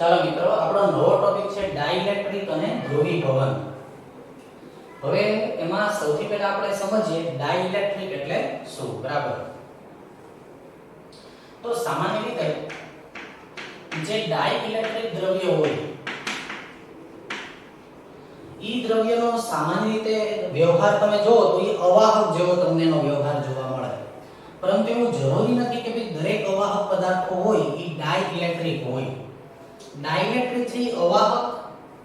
ચાલો મિત્રો, આપણો નવો ટોપિક છે ડાઇલેક્ટ્રિક અને ધ્રુવીભવન. હવે એમાં સૌથી પહેલા આપણે સમજીએ ડાઇલેક્ટ્રિક એટલે શું. બરાબર, તો સામાન્ય રીતે જે ડાઇલેક્ટ્રિક દ્રવ્ય હોય ઈ દ્રવ્યનો સામાન્ય રીતે વ્યવહાર તમે જોવો તો એ અવાહક જેવો તમને એનો વ્યવહાર જોવા મળે. પરંતુ એવું જરૂરી નથી કે ભાઈ દરેક અવાહક પદાર્થો હોય ઈ ડાઇલેક્ટ્રિક હોય. ડાઇલેક્ટ્રિક છે અવાહક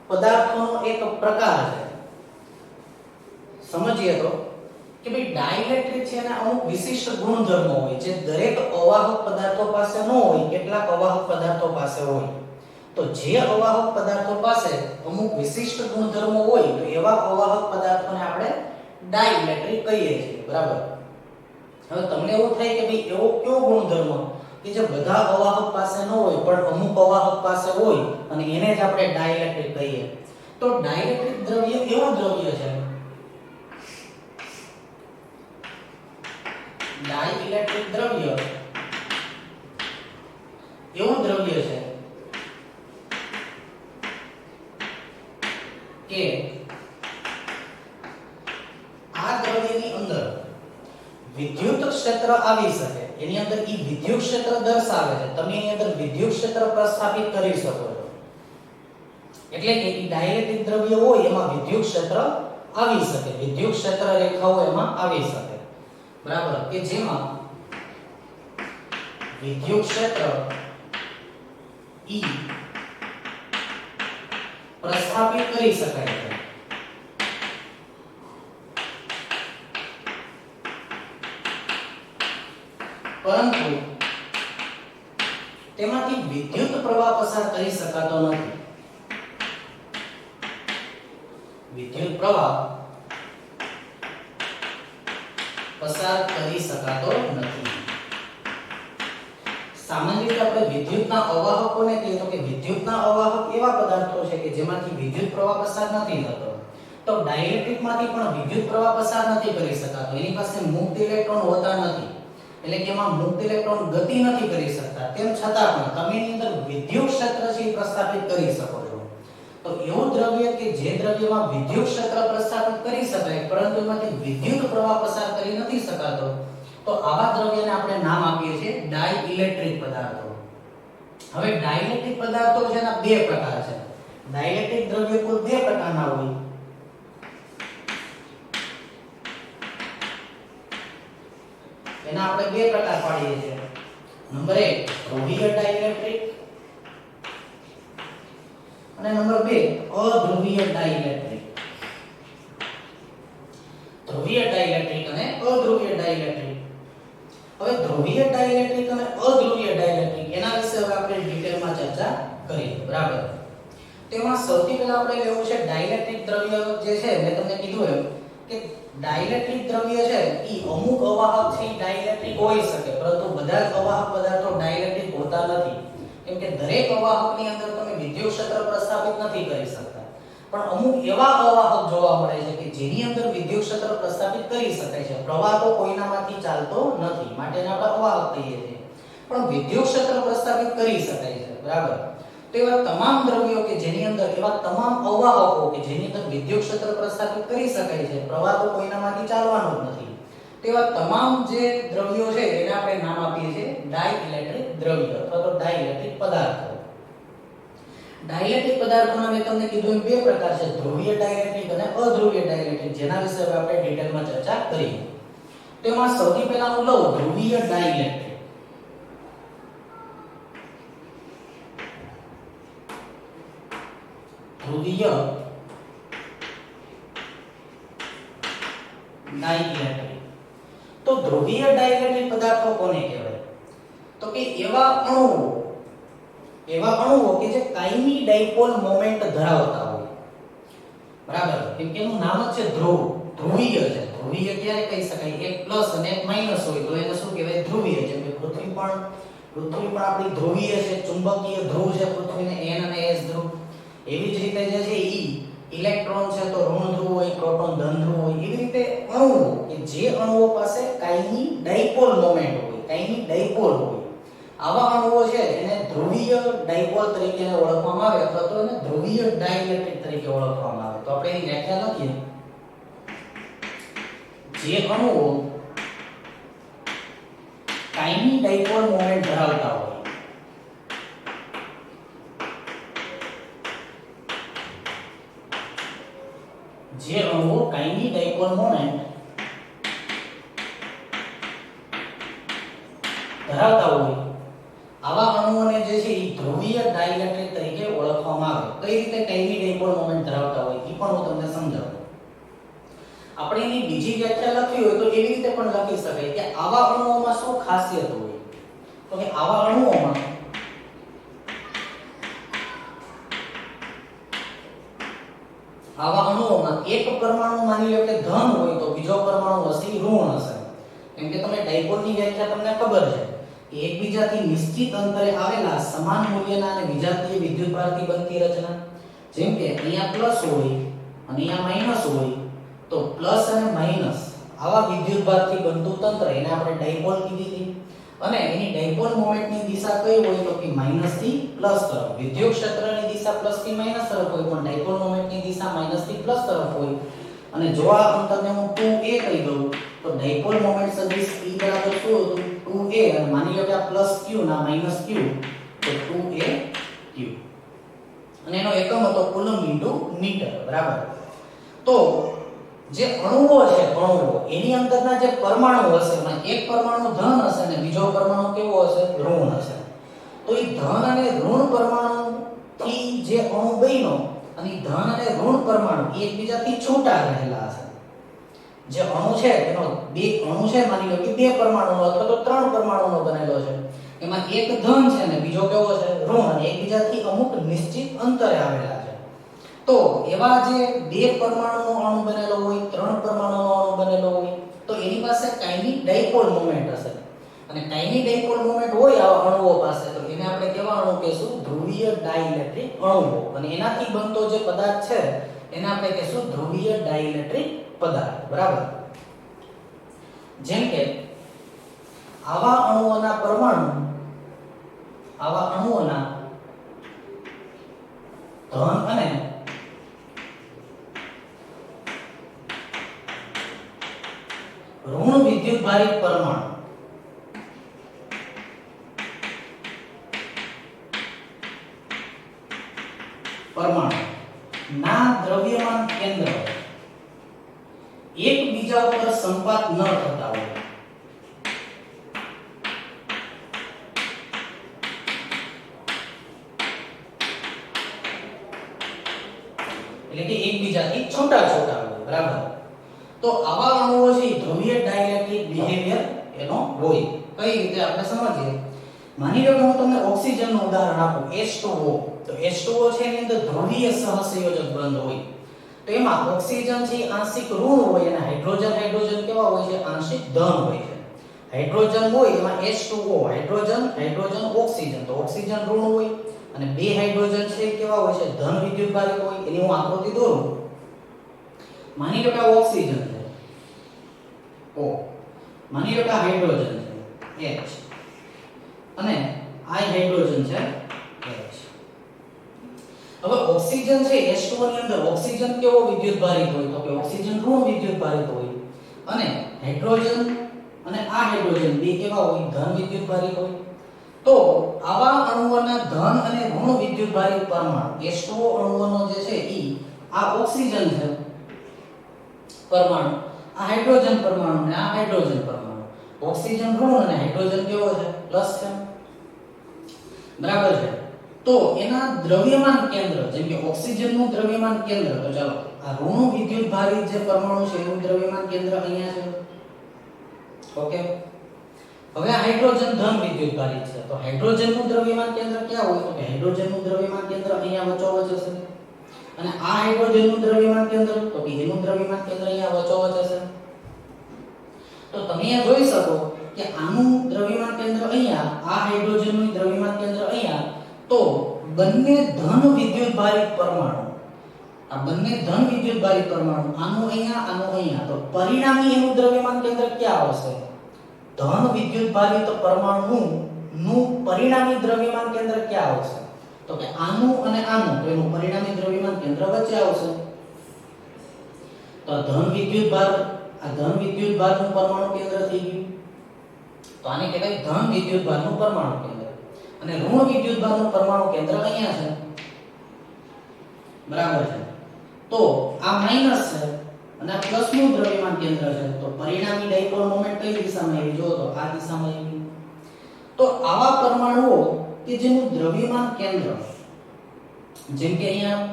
પદાર્થોનો એક પ્રકાર છે. સમજીએ તો કે ભાઈ ડાઇલેક્ટ્રિક છે એના અમુક વિશિષ્ટ ગુણધર્મો હોય જે દરેક અવાહક પદાર્થો પાસે ન હોય, કેટલાક અવાહક પદાર્થો પાસે હોય. તો જે અવાહક પદાર્થો પાસે અમુક વિશિષ્ટ ગુણધર્મો હોય તો એવા અવાહક પદાર્થોને આપણે ડાઇલેક્ટ્રિક કહીએ છીએ. બરાબર, હવે તમને એવું થાય કે ભાઈ એવો કયો ગુણધર્મ કે જે બધા અવાહક પાસે ન હોય પણ અમુક અવાહક પાસે હોય અને એને જ આપણે ડાઇલેક્ટ્રિક કહીએ. તો ડાઇલેક્ટ્રિક દ્રવ્ય એવું દ્રવ્ય છે, ડાઇલેક્ટ્રિક દ્રવ્ય એવું દ્રવ્ય છે કે આ દ્રવ્યની અંદર વિદ્યુત ક્ષેત્ર આવી શકે. એની અંદર ઈ વિદ્યુત ક્ષેત્ર દર્શાવે છે. તમે એની અંદર વિદ્યુત ક્ષેત્ર પ્રસ્થાપિત કરી શકો છો. એટલે કે ઈ ડાઇલેક્ટ્રિક દ્રવ્ય હોય એમાં વિદ્યુત ક્ષેત્ર આવી શકે, વિદ્યુત ક્ષેત્ર રેખાઓ એમાં આવી શકે. બરાબર, કે જેમાં વિદ્યુત ક્ષેત્ર ઈ પ્રસ્થાપિત કરી શકાય છે. પરંતુ તેમાંથી વિદ્યુત પ્રવાહ પસાર કરી શકાતો નથી. વિદ્યુત પ્રવાહ પસાર કરી શકાતો નથી. સામાન્ય રીતે આપણે વિદ્યુતના અવાહકોને કહીએ તો કે વિદ્યુતના અવાહક એવા પદાર્થો છે કે જેમાંથી વિદ્યુત પ્રવાહ પસાર નથી થતો. તો ડાઇલેક્ટ્રિકમાંથી પણ વિદ્યુત પ્રવાહ પસાર નથી કરી શકાતો. એની પાસે મુક્ત ઇલેક્ટ્રોન હોતા નથી, એટલે કે એમાં મુક્ત ઇલેક્ટ્રોન ગતિ નથી કરી શકતા. તેમ છતાં પણ તમે એની અંદર વિદ્યુત ક્ષેત્ર છે પ્રસ્થાપિત કરી શકો છો. તો એવું દ્રવ્ય કે જે દ્રવ્યમાં વિદ્યુત ક્ષેત્ર પ્રસ્થાપિત કરી શકાય પરંતુ એમાંથી વિદ્યુત પ્રવાહ પસાર કરી નથી શકાતો, તો આવા દ્રવ્યને આપણે નામ આપીએ છીએ ડાઇલેક્ટ્રિક પદાર્થો. હવે ડાઇલેક્ટ્રિક પદાર્થો છે એના બે પ્રકાર છે. ડાઇલેક્ટ્રિક દ્રવ્ય કુલ બે પ્રકારના હોય. એના આપણે બે પ્રકાર પાડીએ છીએ. નંબર 1 ધ્રુવીય ડાઇલેક્ટ્રિક અને નંબર 2 અધ્રુવીય ડાઇલેક્ટ્રિક. ધ્રુવીય ડાઇલેક્ટ્રિક અને અધ્રુવીય ડાઇલેક્ટ્રિક. હવે ધ્રુવીય ડાઇલેક્ટ્રિક અને અધ્રુવીય ડાઇલેક્ટ્રિક એના વિશે હવે આપણે ડિટેલમાં ચર્ચા કરીએ. બરાબર, તેમાં સૌથી પહેલા આપણે લેવું છે ડાઇલેક્ટ્રિક દ્રવ્ય જે છે મેં તમને કીધું એમ કે ડાઇલેક્ટ્રિક દ્રવ્ય છે ઈ અમુક અવાહક છે ડાઇલેક્ટ્રિક હોઈ શકે પરંતુ બધા જ અવાહક પદાર્થો ડાઇલેક્ટ્રિક હોતા નથી. કેમ કે દરેક અવાહકની અંદર તમે વિદ્યુત ક્ષેત્ર પ્રસ્થાપિત નથી કરી શકતા. પણ અમુક એવા અવાહક જોવા મળે છે કે જેની અંદર વિદ્યુત ક્ષેત્ર પ્રસ્થાપિત કરી શકાય છે. પ્રવાહ તો કોઈનામાંથી ચાલતો નથી, માટે એને આપણે અવાહક કહીએ છીએ, પણ વિદ્યુત ક્ષેત્ર પ્રસ્થાપિત કરી શકાય છે. બરાબર, તો એવા તમામ દ્રવ્યો કે જેની અંદર એવા તમામ અવાહકો કે જેની અંદર વિદ્યુત ક્ષેત્ર પ્રસ્થાપિત કરી શકાય છે, પ્રવાહ તો કોઈનામાંથી ચાલવાનો જ નથી, તેવા તમામ જે દ્રવ્યો છે એને આપણે નામ આપીએ છીએ ડાઇલેક્ટ્રિક દ્રવ્ય અથવા તો ડાઇલેક્ટ્રિક પદાર્થો. ડાઇલેક્ટ્રિક પદાર્થોના મેં તમને કીધું એમ બે પ્રકાર છે, ધ્રુવીય ડાઇલેક્ટ્રિક અને અધ્રુવીય ડાઇલેક્ટ્રિક, જેના વિશે હવે આપણે ડિટેલમાં ચર્ચા કરીએ. તેમાં સૌથી પહેલા હું લઉં ધ્રુવીય ડાઇલેક્ટ્રિક. ધ્રુવીય ડાઇલેક્ટ્રિક. તો ધ્રુવીય ડાઇલેક્ટ્રિક પદાર્થો કોને કહેવાય? તો કે એવા અણુઓ કે જે કાયમી ડાયપોલ મોમેન્ટ ધરાવતા હોય. બરાબર, કેમ કે એનું નામ જ છે ધ્રુવીય છે. ધ્રુવીય ક્યારે કહી શકાય? એક પ્લસ અને એક માઈનસ હોય તો એને શું કહેવાય? ધ્રુવીય. જેમ કે પૃથ્વી પણ આપણી ધ્રુવીય છે, ચુંબકીય ધ્રુવ છે પૃથ્વીને n અને s ધ્રુવ. એવી જ રીતે જે છે ઈ ઇલેક્ટ્રોન છે તો ઋણ ધ્રુવ હોય, પ્રોટોન ધન ધ્રુવ હોય. એવી રીતે અણુઓ કે જે અણુઓ પાસે કાયમી ડાયપોલ મોમેન્ટ હોય, કાયમી ડાયપોલ હોય આવા અણુઓ છે એને ધ્રુવીય ડાયપોલ તરીકે ઓળખવામાં આવે અથવા તો એને ધ્રુવીય ડાઇલેક્ટ્રિક તરીકે ઓળખવામાં આવે. તો આપણે એની વ્યાખ્યા લખીએ. જે અણુઓ કાયમી ડાયપોલ મોમેન્ટ ધરાવતા હોય, જે અણુઓ કાયમી ડાયપોલ મોમેન્ટ ધરાવતા હોય, આવા અણુઓને જે છે એ ધ્રુવીય ડાઇલેક્ટ્રિક તરીકે ઓળખવામાં આવે. કઈ રીતે કાયમી ડાયપોલ મોમેન્ટ ધરાવતા હોય એ પણ હું તમને સમજાવું. આપણે એની બીજી વ્યાખ્યા લખવી હોય તો એવી રીતે પણ લખી શકાય કે આવા અણુઓમાં શું ખાસિયત હોય. તો કે આવા અણુઓમાં એક પરમાણુ માની લો કે ધન હોય તો બીજો પરમાણુ હશે ઋણ હશે. કેમ કે તમે ડાયપોલની વ્યાખ્યા તમને ખબર છે કે એકબીજાથી નિશ્ચિત અંતરે આવેલા સમાન મૂલ્યના અને વિજાતીય વિદ્યુતભારથી બનતી રચના. જેમ કે અહીંયા પ્લસ હોય અને અહીંયા માઈનસ હોય, તો પ્લસ અને માઈનસ આવા વિદ્યુતભારથી બનતું તંત્ર એને આપણે ડાયપોલ કીધી હતી. અને એની ડાયપોલ મોમેન્ટની દિશા કઈ હોય તો કે માઈનસ થી પ્લસ તરફ. વિદ્યુત ક્ષેત્રની દિશા પ્લસ થી માઈનસ તરફ હોય, પણ ડાયપોલ મોમેન્ટની દિશા માઈનસ થી પ્લસ તરફ હોય. અને જો આ અંતરને હું 2a કહી દઉં તો ડાયપોલ મોમેન્ટ સદિશ E બરાબર શું હતું 2a, અને માની લો કે આ પ્લસ q ના માઈનસ q તો 2a q. અને એનો એકમ હતો કુલમ ઇન્ટુ મીટર. બરાબર. તો જે અણુઓ છે, અણુઓ એની અંદરના જે પરમાણુ હશે એમાં એક પરમાણુ ધન હશે અને બીજો પરમાણુ કેવો હશે ઋણ હશે. તો એ ધન અને ઋણ પરમાણુ થી જે અણુ બન્યો અને ધન અને ઋણ પરમાણુ એકબીજાથી છૂટા રહેલા હશે. જે અણુ છે એનો બે અણુ છે માની લો કે બે પરમાણુનો અથવા તો ત્રણ પરમાણુનો બનેલો છે. એમાં એક ધન છે અને બીજો કેવો છે ઋણ, અને એકબીજાથી અમુક નિશ્ચિત અંતરે આવેલા છે. તો એવા જે બે પરમાણુનો અણુ બનેલો હોય, ત્રણ પરમાણુનો અણુ બનેલો હોય, તો એની પાસે કાયમી ડાયપોલ મોમેન્ટ હશે. અને કાયમી ડાયપોલ મોમેન્ટ હોય આવા અણુઓ પાસે, તો એને આપણે કેવા અણુ કહીશું ધ્રુવીય ડાઇલેક્ટ્રિક અણુઓ. અને એનાથી બનતો જે પદાર્થ છે એને આપણે કહીશું ધ્રુવીય ડાઇલેક્ટ્રિક પદાર્થ. બરાબર. જેમ કે આવા અણુઓના પરમાણુ, આવા અણુઓના ધન અને ઋણ વિદ્યુતભારિત પરમાણુ ના દ્રવ્યમાન કેન્દ્ર એકબીજા ઉપર સંપાત ન થતા હોય, એટલે કે એકબીજાથી છૂટા છૂટા હોય. બરાબર. તો આવા અણુઓ છે ધ્રુવીય ડાઇલેક્ટ્રિક બિહેવિયર એનો હોય. કઈ રીતે આપણે સમજીએ. માની લો કે હું તમને ઓક્સિજનનું ઉદાહરણ આપું, H2O. તો H2O છે એની અંદર ધ્રુવીય સહસંયોજક બંધ હોય. તો એમાં ઓક્સિજન છે આંશિક ઋણ હોય અને હાઇડ્રોજન કેવા હોય છે આંશિક ધન હોય છે. હાઇડ્રોજન હોય એમાં H2O, હાઇડ્રોજન ઓક્સિજન. તો ઓક્સિજન ઋણ હોય અને બે હાઇડ્રોજન છે કેવા હોય છે ધન વિદ્યુતભારિત હોય. એની હું આકૃતિ દોરું. માની લો કે આ ઓક્સિજન છે O, માની લો કે આ હાઇડ્રોજન છે H, અને આ હાઇડ્રોજન છે H. હવે ઓક્સિજન છે H2O ની અંદર ઓક્સિજન કેવો વિદ્યુતભારિત હોય તો કે ઓક્સિજન ઋણ વિદ્યુતભારિત હોય, અને હાઇડ્રોજન અને આ હાઇડ્રોજન બે કેવા હોય ધન વિદ્યુતભારિત હોય. તો આવા અણુઓના ધન અને ઋણ વિદ્યુતભારિત પરમાણુ H2O અણુઓનો જે છે ઈ આ ઓક્સિજન છે પરમાણુ, આ હાઇડ્રોજન પરમાણુ અને આ હાઇડ્રોજન પરમાણુ. ઓક્સિજન ઋણ અને હાઇડ્રોજન કેવો છે પ્લસ છે. બરાબર છે. તો એના દ્રવ્યમાન કેન્દ્ર, જેમ કે ઓક્સિજનનું દ્રવ્યમાન કેન્દ્ર, તો ચાલો આ ઋણ વિદ્યુતભારિત જે પરમાણુ છે એનું દ્રવ્યમાન કેન્દ્ર અહીંયા છે. ઓકે. હવે હાઇડ્રોજન ધન વિદ્યુતભારિત છે. તો હાઇડ્રોજનનું દ્રવ્યમાન કેન્દ્ર ક્યાં હોય તો કે હાઇડ્રોજનનું દ્રવ્યમાન કેન્દ્ર અહીંયા વચ્ચોવચ હશે. અને આ હાઇડ્રોજનનું દ્રવ્યમાન કેન્દ્ર તો કે એનું દ્રવ્યમાન કેન્દ્ર અહીંયા વચ્ચોવચ હશે. તો તમે અહીંયા જોઈ શકો કે આનું દ્રવ્યમાન કેન્દ્ર અહીંયા, આ હાઇડ્રોજનનું દ્રવ્યમાન કેન્દ્ર અહીંયા. તો બંને ધન વિદ્યુતભારિત પરમાણુ, આ બંને ધન વિદ્યુતભારિત પરમાણુ આનું અહીંયા. તો પરિણામી એનું દ્રવ્યમાન કેન્દ્ર ક્યાં આવશે ધન વિદ્યુતભારિત પરમાણુનું નું પરિણામી દ્રવ્યમાન કેન્દ્ર ક્યાં આવશે? તો કે આનું અને આનું, તો એનું પરિણામી દ્રવ્યમાન કેન્દ્ર વચ્ચે આવશે. તો ધન વિદ્યુત ભાર, આ ધન વિદ્યુત ભારનું પરમાણુ કેન્દ્ર થઈ ગયું. તો આને કહેવાય ધન વિદ્યુત ભારનું પરમાણુ કેન્દ્ર. અને ઋણ વિદ્યુત ભારનું પરમાણુ કેન્દ્ર અહીંયા છે. બરાબર છે. તો આ માઈનસ છે અને આ પ્લસ નું દ્રવ્યમાન કેન્દ્ર છે. તો પરિણામી ડાયપોલ મોમેન્ટ કઈ દિશામાં આવી? જો તો આ દિશામાં આવી. તો આવા પરમાણુઓ કે જેનું દ્રવ્યમાન કેન્દ્ર, જેમ કે અહીંયા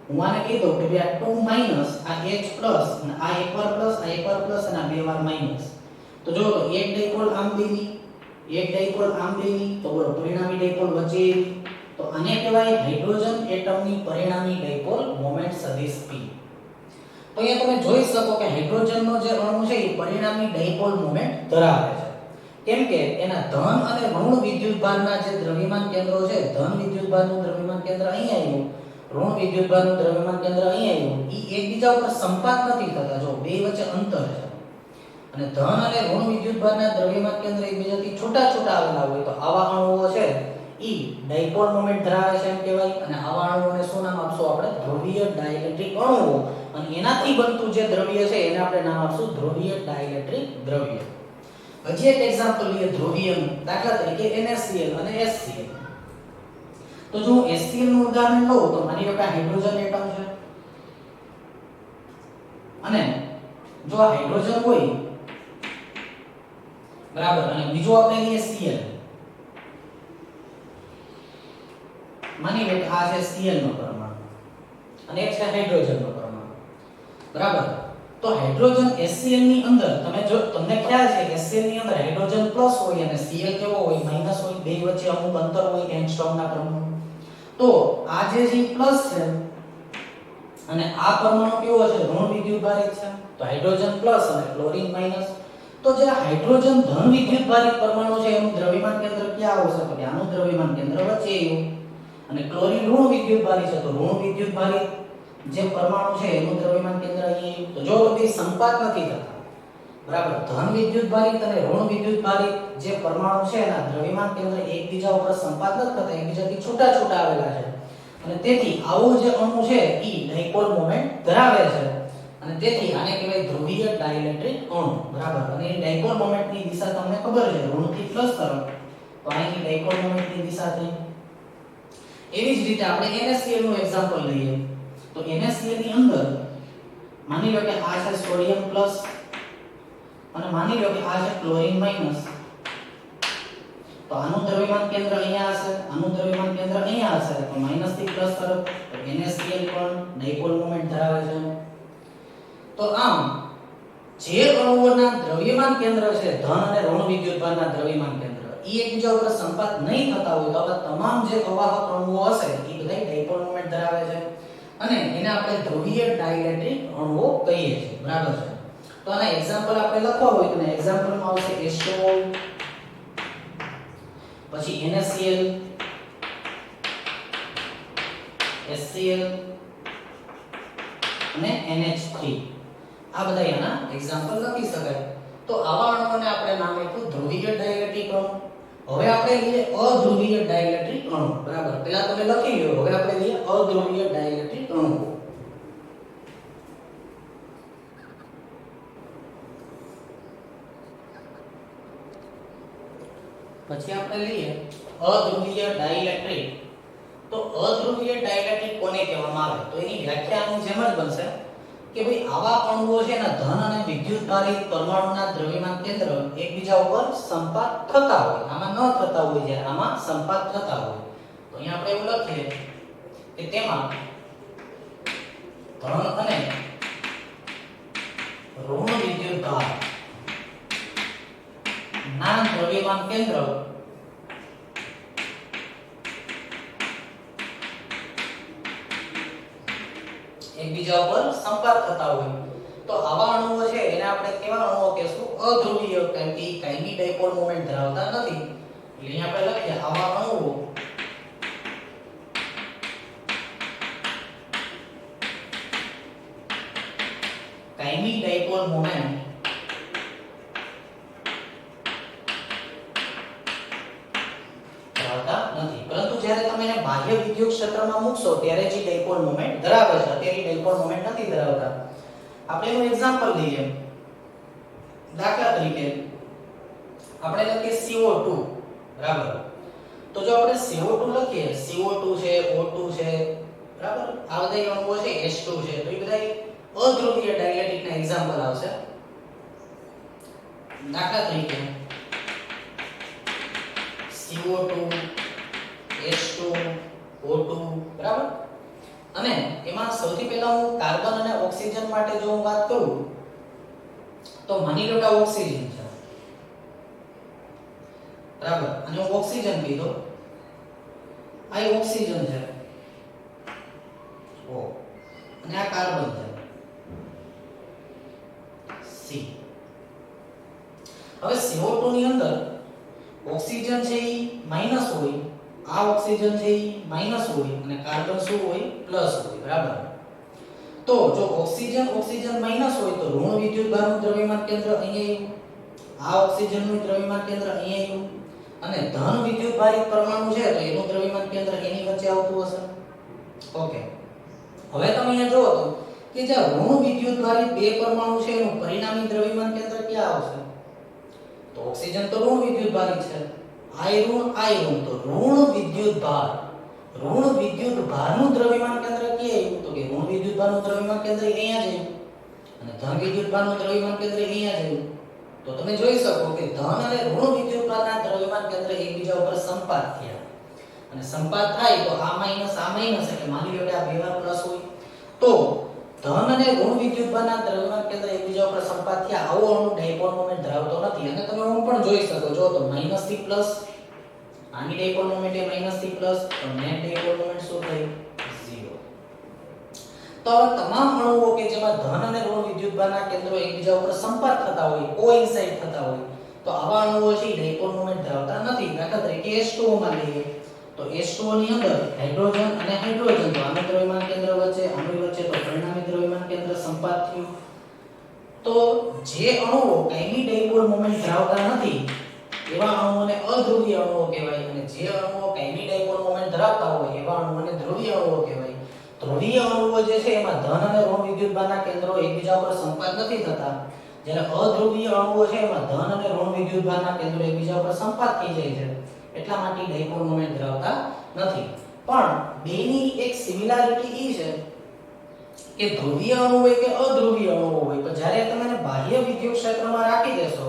હું આને કહી દઉં કે ભાઈ આ 2 માઈનસ, આ H પ્લસ અને આ એકવાર પ્લસ, આ એકવાર પ્લસ અને આ બે વાર માઈનસ. તો જો તો એક ડાયપોલ આમ બેની, એક ડાયપોલ આમ બેની, તો બોલો પરિણામી ડાયપોલ વચ્ચે. તો આને કહેવાય હાઇડ્રોજન એટમની પરિણામી ડાયપોલ મોમેન્ટ સદિશ P. તો અહીંયા તમે જોઈ શકો કે હાઇડ્રોજનનો જે અણુ છે એ પરિણામી ડાયપોલ મોમેન્ટ ધરાવે છે. કેમ કે એના ધન અને ઋણ વિદ્યુતભારના જે દ્રવ્યમાન કેન્દ્રો છે, ધન વિદ્યુતભારનું દ્રવ્યમાન કેન્દ્ર અહીં આવ્યું, ઋણ વિદ્યુતભારનું દ્રવ્યમાન કેન્દ્ર અહીં આવ્યું, ઈ એકબીજા ઉપર સંપાત નથી થતા. જો બે વચ્ચે અંતર છે. અને ધન અને ઋણ વિદ્યુતભારના દ્રવ્યમાન કેન્દ્ર એકબીજાથી છૂટા-છૂટા આવેલા હોય તો આવા અણુઓ છે ઈ ડાયપોલ મોમેન્ટ ધરાવે છે એમ કહેવાય. અને આવા અણુઓને શું નામ આપશું આપણે? ધ્રુવીય ડાઇલેક્ટ્રિક અણુઓ. અને એનાથી બનતું જે દ્રવ્ય છે એને આપણે નામ આપશું ધ્રુવીય ડાઇલેક્ટ્રિક દ્રવ્ય. હજી એક એક્ઝામ્પલ લઈએ ધ્રુવીયનું. દાખલા તરીકે NaCl અને HCl. તો જો હું HCl નું ઉદાહરણ લઉં તો માની લો કે હાઇડ્રોજન એટમ છે. અને જો આ હાઇડ્રોજન હોય, બરાબર, અને બીજો આપણે લઈએ Cl. માની લો કે આ છે Cl નો પરમાણુ અને એક છે હાઇડ્રોજન નો પરમાણુ. બરાબર. તો હાઇડ્રોજન HCl ની અંદર તમને ખ્યાલ છે કે HCl ની અંદર હાઇડ્રોજન પ્લસ હોય અને Cl કેવો હોય? માઈનસ હોય. બે વચ્ચે અમુક અંતર હોય એંગસ્ટ્રોમના પ્રમાણે. તો આ જે પ્લસ છે અને આ પરમાણુ કેવો છે? ઋણ વિદ્યુતભારિત છે. તો હાઇડ્રોજન પ્લસ અને ક્લોરીન માઈનસ. તો જે હાઇડ્રોજન ધન વિદ્યુતભારિત પરમાણુ છે એનું દ્રવ્યમાન કેન્દ્ર ક્યાં આવશે? તો કે આનું દ્રવ્યમાન કેન્દ્ર વચ્ચે આવ્યું. અને ક્લોરીન ઋણ વિદ્યુતભારિત છે તો ઋણ વિદ્યુતભારિત જે પરમાણુ છે એનું દ્રવ્યમાન કેન્દ્ર અહીં. તો જો બે સંપાત નથી થતા, બરાબર, ધન વિદ્યુતભારિત અને ઋણ વિદ્યુતભારિત જે પરમાણુ છે એના દ્રવ્યમાન કેન્દ્ર એકબીજા ઉપર સંપાત નથી થતા, એકબીજાથી છૂટા-છૂટા આવેલા છે. અને તેથી આવો જે અણુ છે ઈ ડાયપોલ મોમેન્ટ ધરાવે છે. અને તેથી આને કહેવાય ધ્રુવીય ડાઇલેક્ટ્રિક અણુ. બરાબર. અને એ ડાયપોલ મોમેન્ટની દિશા તમને ખબર છે, ઋણથી પ્લસ તરફ. તો અહીંથી ડાયપોલ મોમેન્ટની દિશા થઈ. એવી જ રીતે આપણે NaCl નું એક્ઝામ્પલ લઈએ. તો NaCl ની અંદર માની લો કે આ છે સોડિયમ પ્લસ અને માની લો કે આ છે ક્લોરીન માઈનસ. તો આનું દ્રવ્યમાન કેન્દ્ર અહીંયા હશે, આનું દ્રવ્યમાન કેન્દ્ર અહીંયા હશે. તો માઈનસ થી પ્લસ તરફ. તો NaCl પણ ડાયપોલ મોમેન્ટ ધરાવે છે. તો આમ જે અણુઓના દ્રવ્યમાન કેન્દ્ર છે, ધન અને ઋણ વિદ્યુતભારના દ્રવ્યમાન કેન્દ્ર, ઈ એકબીજા ઉપર સંપાત નહીં થતા હોય તો આવા તમામ જે અવાહક અણુઓ હશે એ બધા ડાયપોલ મોમેન્ટ ધરાવે છે. અને એને આપણે ધ્રુવીય ડાઇલેક્ટ્રિક અણુઓ કહીએ છીએ. બરાબર છે. તો આના એક્ઝામ્પલ આપણે લખવા હોય તો એક્ઝામ્પલમાં આવશે H2O, પછી NaCl, HCl અને NH3. આ બધા એના એક્ઝામ્પલ લખી શકાય. તો આવા અણુઓને આપણે નામ આપ્યું ધ્રુવીય ડાઇલેક્ટ્રિક અણુ. હવે આપણે લઈએ અધ્રુવીય ડાઇલેક્ટ્રિક અણુ. બરાબર. પહેલા તમે લખી લો. હવે આપણે લઈએ અધ્રુવીય ડાઇલેક્ટ્રિક અણુ. પછી આપણે લઈએ અધ્રુવીય ડાઇલેક્ટ્રિક. તો અધ્રુવીય ડાઇલેક્ટ્રિક કોને કહેવામાં આવે? તો એની વ્યાખ્યા આની જેમ જ બનશે કે ભાઈ આવા અણુઓ છે ને ધન અને વિદ્યુતભારિત પરમાણુના દ્રવ્યમાન કેન્દ્ર એકબીજા ઉપર સંપાત થતા હોય. આમાં ન થતા હોય, જ્યારે આમાં સંપાત થતા હોય. તો અહીંયા આપણે એવું લખીએ કે તેમાં ધન અને ઋણ વિદ્યુતભાર ના દ્રવ્યમાન કેન્દ્ર એકબીજા ઉપર સંપાત થતા હોય તો આવા અણુઓ છે એને આપણે કેવા અણુઓ કહેશું? અધ્રુવીય. કારણ કે કાયમી ડાયપોલ મોમેન્ટ ધરાવતા નથી. એટલે અહીંયા આપણે લખીએ આવા અણુઓ કાયમી ડાયપોલ મોમેન્ટ ધરાવતા નથી, પરંતુ જ્યારે તમે એને બાહ્ય વિદ્યુત ક્ષેત્રમાં મૂકશો ત્યારે જે ડાયપોલ મોમેન્ટ ધરાવે છે, અત્યારે ડાયપોલ મોમેન્ટ નથી ધરાવતા. આપણે એનું એક્ઝામ્પલ લઈએ. દાખલા તરીકે આપણે લખીએ CO2, બરાબર. તો જો આપણે CO2 લખીએ, CO2 છે, O2 છે, બરાબર, આ બધા અણુઓ છે, H2 છે, તો એ બધા અધ્રુવીય ડાઇલેક્ટ્રિક ના એક્ઝામ્પલ આવશે. દાખલા તરીકે CO2, H2, O2, બરાબર. અને એમાં સૌથી પહેલા હું કાર્બન અને ઓક્સિજન માટે જો હું વાત કરું તો માની લો કે ઓક્સિજન છે, બરાબર, અને હું ઓક્સિજન કીધો, આ ઓક્સિજન છે O, અને આ કાર્બન છે C. હવે CO2 ની અંદર ઓક્સિજન છે એ માઈનસ હોય, આ ઓક્સિજન છે એ માઈનસ હોય અને કાર્બન શું હોય, પ્લસ હોય, બરાબર. તો જો ઓક્સિજન માઈનસ હોય તો ઋણ વિદ્યુતભારનું દ્રવ્યમાન કેન્દ્ર અહીંયા આવ્યું, આ ઓક્સિજનનું દ્રવ્યમાન કેન્દ્ર અહીંયા આવ્યું, અને ધન વિદ્યુતભારિત પરમાણુ છે તો એનું દ્રવ્યમાન કેન્દ્ર એની વચ્ચે આવતું હશે. ઓકે, હવે તમે અહીંયા જોવો તો કે જે ઋણ વિદ્યુતભારિત બે પરમાણુ છે એનું પરિણામી દ્રવ્યમાન કેન્દ્ર ક્યાં આવશે? તો ઓક્સિજન તો ઋણ વિદ્યુતભારિત છે, આય ઋણ તો ઋણ વિદ્યુતભારનું દ્રવ્યમાન કેન્દ્ર ક્યાં આવ્યું? તો કે ઋણ વિદ્યુતભારનું દ્રવ્યમાન કેન્દ્ર અહીંયા જ આવ્યું, અને ધન વિદ્યુતભારનું દ્રવ્યમાન કેન્દ્ર અહીંયા જ આવ્યું. તો તમે જોઈ શકો કે ધન અને ઋણ વિદ્યુતભારના દ્રવ્યમાન કેન્દ્ર એકબીજા ઉપર સંપાત થયા, અને સંપાત થાય તો આ માઈનસ એટલે માની લો કે આ બે વાર પ્લસ હોય, તો ધન અને ઋણ વિદ્યુતભારના દ્રવ્યમાન કેન્દ્ર એકબીજા ઉપર સંપાત થયા, આવો અણુ ડાયપોલ મોમેન્ટ ધરાવતો નથી. અને તમે હું પણ જોઈ શકો છો તો માઈનસ થી પ્લસ, આની ડાયપોલ મોમેન્ટ એ માઈનસ થી પ્લસ, તો નેટ ડાયપોલ મોમેન્ટ શું થઈ? 0. તો આ તમામ અણુઓ કે જેમાં ધન અને ઋણ વિદ્યુતભારના કેન્દ્રો એકબીજા ઉપર સંપાત થતા હોય, કોઇન્સાઇડ થતા હોય, તો આવા અણુઓ છે ડાયપોલ મોમેન્ટ ધરાવતા નથી. દાખલા તરીકે H2O માં લઈએ તો H2O ની અંદર હાઇડ્રોજન અને હાઇડ્રોજન, તો આનું દ્રવ્યમાન કેન્દ્ર વચ્ચે, આની વચ્ચે તો પરિણામી દ્રવ્યમાન કેન્દ્ર સંપાત થયું. તો જે અણુઓ કાયમી ડાયપોલ મોમેન્ટ ધરાવતા નથી એવા અણુઓને અધ્રુવીય અણુઓ કહેવાય, અને જે અણુઓ કાયમી ડાયપોલ મોમેન્ટ ધરાવતા હોય એવા અણુઓને ધ્રુવીય અણુઓ કહેવાય. ધ્રુવીય અણુઓ જે છે એમાં ધન અને ઋણ વિદ્યુતભારના કેન્દ્રો એકબીજા પર સંપાત નથી થતા, જ્યારે અધ્રુવીય અણુઓ છે એમાં ધન અને ઋણ વિદ્યુતભારના કેન્દ્રો એકબીજા પર સંપાત થઈ જાય છે, એટલા માટે ડાયપોલ મોમેન્ટ ધરાવતા નથી. પણ બેની એક સિમિલારિટી એ છે કે ધ્રુવીય અણુ હોય કે અધ્રુવીય અણુ હોય, પણ જ્યારે તમે એને બાહ્ય વિદ્યુત ક્ષેત્રમાં રાખી દેશો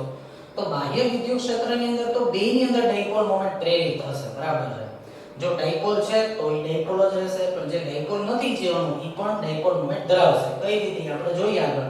તો બાહ્ય વિદ્યુત ક્ષેત્રની અંદર તો બેની અંદર ડાયપોલ મોમેન્ટ પ્રેરિત થશે, બરાબર છે. જો ડાયપોલ છે તો એ ડાયપોલ જ રહેશે, પણ જે ડાયપોલ નથી જે અણુ એ પણ ડાયપોલ મોમેન્ટ ધરાવશે. કઈ રીતે આપણે જોઈએ આગળ.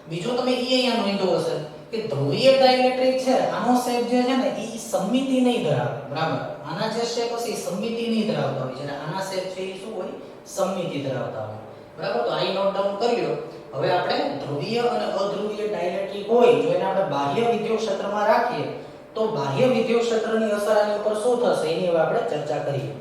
બીજો તમે અહીંયા નોંધ્યો હશે કે ધ્રુવીય ડાઇલેક્ટ્રિક છે, આનો શેપ જે છે ને એ સમમિતિ નહીં ધરાવે, બરાબર. આના જે શેપ હશે એ સમમિતિ નહીં ધરાવતા હોય, જ્યારે આના શેપ છે એ શું હોય? સમમિતિ ધરાવતા હોય, બરાબર. તો આ નોટ ડાઉન કરી લો. હવે આપણે ધ્રુવીય અને અધ્રુવીય ડાઇલેક્ટ્રિક હોય જો એને આપણે બાહ્ય વિદ્યુત ક્ષેત્રમાં રાખીએ તો બાહ્ય વિદ્યુત ક્ષેત્રની અસર આની ઉપર શું થશે એની હવે આપણે ચર્ચા કરીએ.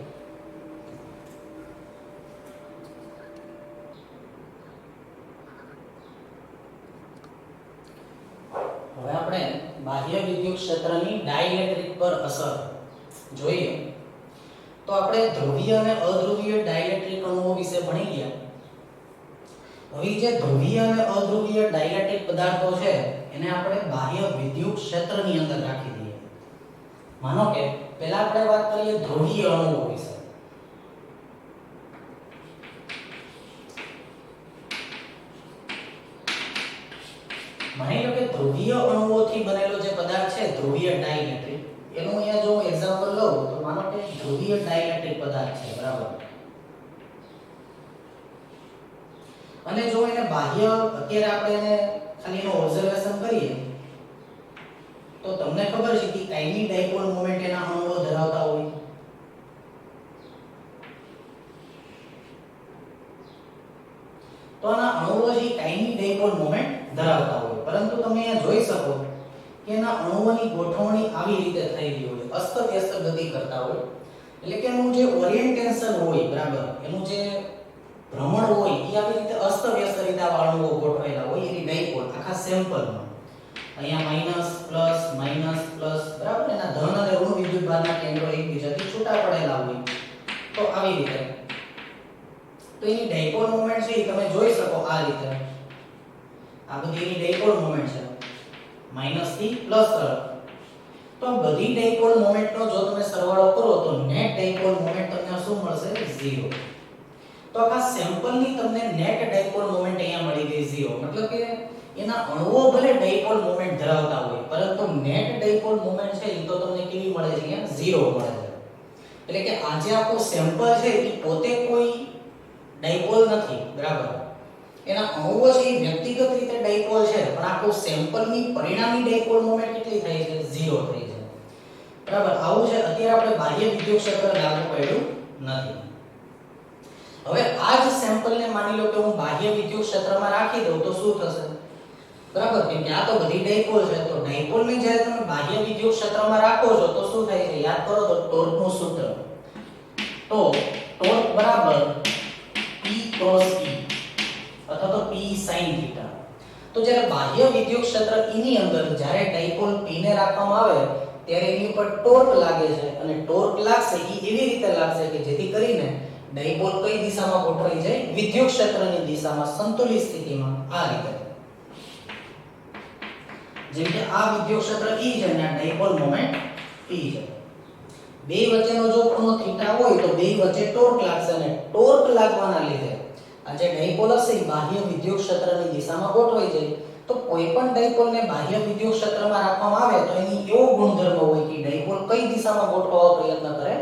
હવે આપણે બાહ્ય વિદ્યુત ક્ષેત્રની ડાઇલેક્ટ્રિક પર અસર જોઈએ. તો આપણે ધ્રુવીય અને અધ્રુવીય ડાઇલેક્ટ્રિક અણુઓ વિશે ભણી ગયા. હવે જે ધ્રુવીય અને અધ્રુવીય ડાઇલેક્ટ્રિક પદાર્થો છે એને આપણે બાહ્ય વિદ્યુત ક્ષેત્રની અંદર રાખી દઈએ. માનો કે પહેલા આપણે વાત કરીએ ધ્રુવીય અણુઓ વિશે. માની લો કે ધ્રુવીય અણુઓથી બનેલો જે પદાર્થ છે ધ્રુવીય ડાઇલેક્ટ્રિક, એનું અહીંયા જો હું એક્ઝામ્પલ લઉં તો માનો કે ધ્રુવીય ડાઇલેક્ટ્રિક પદાર્થ છે, બરાબર. અને જો એને બાહ્ય અત્યારે આપણે એને ખાલી એનો ઓબ્ઝર્વેશન કરીએ તો તમને ખબર છે કે કાયમી ડાયપોલ મોમેન્ટ એના અણુઓ ધરાવતા હોય. તો આના અણુઓ જે કાયમી ડાયપોલ મોમેન્ટ ધરાવતા હોય, પરંતુ તમે અહીંયા જોઈ શકો કે એના અણુઓની ગોઠવણી આવી રીતે થયેલી હોય, અસ્તવ્યસ્ત ગતિ કરતા હોય. એટલે કે એનું જે ઓરિએન્ટેશન હોય, બરાબર, એનું જે ભ્રમણ હોય એ આવી રીતે અસ્તવ્યસ્ત રીતે આવા અણુઓ ગોઠવાયેલા હોય એની ડાયપોલ આખા સેમ્પલમાં. અહીંયા માઈનસ પ્લસ માઈનસ પ્લસ, બરાબર. એના ધન અને ઋણ વિદ્યુત ભારના કેન્દ્રો એકબીજાથી છૂટા પડેલા હોય તો આવી રીતે. તો એની ડાયપોલ મોમેન્ટ છે એ તમે જોઈ શકો આ રીતે. આ બધી એની ડાયપોલ મોમેન્ટ છે માઈનસ થી પ્લસ તરફ. તો બધી ડાયપોલ મોમેન્ટનો જો તમે સરવાળો કરો તો નેટ ડાયપોલ મોમેન્ટ તમને શું મળશે? 0. તો આ સેમ્પલની તમને નેટ ડાયપોલ મોમેન્ટ અહીંયા મળી ગઈ 0. મતલબ કે એના અણુઓ ભલે ડાયપોલ મોમેન્ટ ધરાવતા હોય પરંતુ નેટ ડાયપોલ મોમેન્ટ છે એ તો તમને કેવી મળે છે? અહીંયા 0 મળે છે. એટલે કે આ જે આપણો સેમ્પલ છે એ પોતે કોઈ ડાયપોલ નથી, બરાબર. એના અણુઓ છે એ વ્યક્તિગત રીતે ડાયપોલ છે પણ આખો સેમ્પલની પરિણામી ડાયપોલ મોમેન્ટ કેટલી થાય છે? 0 થઈ છે, બરાબર. આવું છે. અત્યારે આપણે બાહ્ય વિદ્યુત ક્ષેત્ર લાગુ પડ્યું નથી. હવે આ જ સેમ્પલને માની લો કે હું બાહ્ય વિદ્યુત ક્ષેત્રમાં રાખી દઉં તો શું થશે? બરાબર, કેમ કે આ તો બધી ડાયપોલ છે તો ડાયપોલને જ્યારે તમે બાહ્ય વિદ્યુત ક્ષેત્રમાં રાખો છો તો શું થાય છે? યાદ કરો તો ટોર્કનું સૂત્ર. તો ટોર્ક બરાબર P ક્રોસ E અથવા તો P sin થીટા. તો જ્યારે બાહ્ય વિદ્યુત ક્ષેત્ર E ની અંદર જ્યારે ડાયપોલ P ને રાખવામાં આવે ત્યારે એની ઉપર ટોર્ક લાગે છે અને ટોર્ક લાગશે એ એવી રીતે લાગશે કે જેથી કરીને ડાયપોલ કઈ દિશામાં ગોઠવાઈ જાય? વિદ્યુત ક્ષેત્રની દિશામાં, સંતુલિત સ્થિતિમાં. આ રીતે જેમ કે આ વિદ્યુત ક્ષેત્ર E છે અને આ ડાયપોલ મોમેન્ટ P છે. બે વચ્ચેનો જો ખૂણો થીટા હોય તો બે વચ્ચે ટોર્ક લાગશે અને ટોર્ક લાગવાના લીધે આ જે ડાયપોલ હશે એ બાહ્ય વિદ્યુત ક્ષેત્રની દિશામાં ગોઠવાઈ જાય. તો કોઈ પણ ડાયપોલને બાહ્ય વિદ્યુત ક્ષેત્રમાં રાખવામાં આવે તો એની એવો ગુણધર્મ હોય કે ડાયપોલ કઈ દિશામાં ગોઠવવાનો પ્રયત્ન કરે?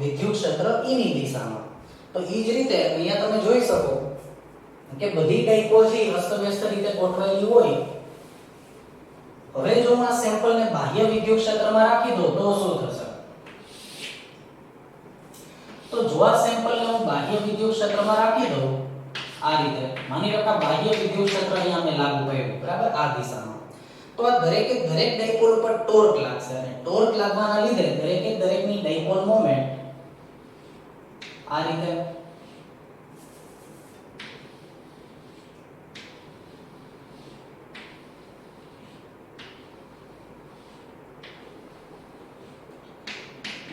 વિદ્યુત ક્ષેત્ર E ની દિશામાં. તો એ જ રીતે અહીંયા તમે જોઈ શકો કે બધી ડાયપોલ છે અસ્તવ્યસ્ત રીતે ગોઠવાયેલી હોય. હવે જો હું આ સેમ્પલને બાહ્ય વિદ્યુત ક્ષેત્રમાં રાખી દઉં તો શું થશે? તો જો આ સેમ્પલને હું બાહ્ય વિદ્યુત ક્ષેત્રમાં રાખી દઉં આ રીતે, માની લો કે બાહ્ય વિદ્યુત ક્ષેત્ર અહીંયા અમે લાગુ કર્યું, બરાબર, આ દિશામાં. તો આ દરેકે દરેક ડાયપોલ ઉપર ટોર્ક લાગશે અને ટોર્ક લાગવાના લીધે દરેકે દરેકની ડાયપોલ મોમેન્ટ આ રીતે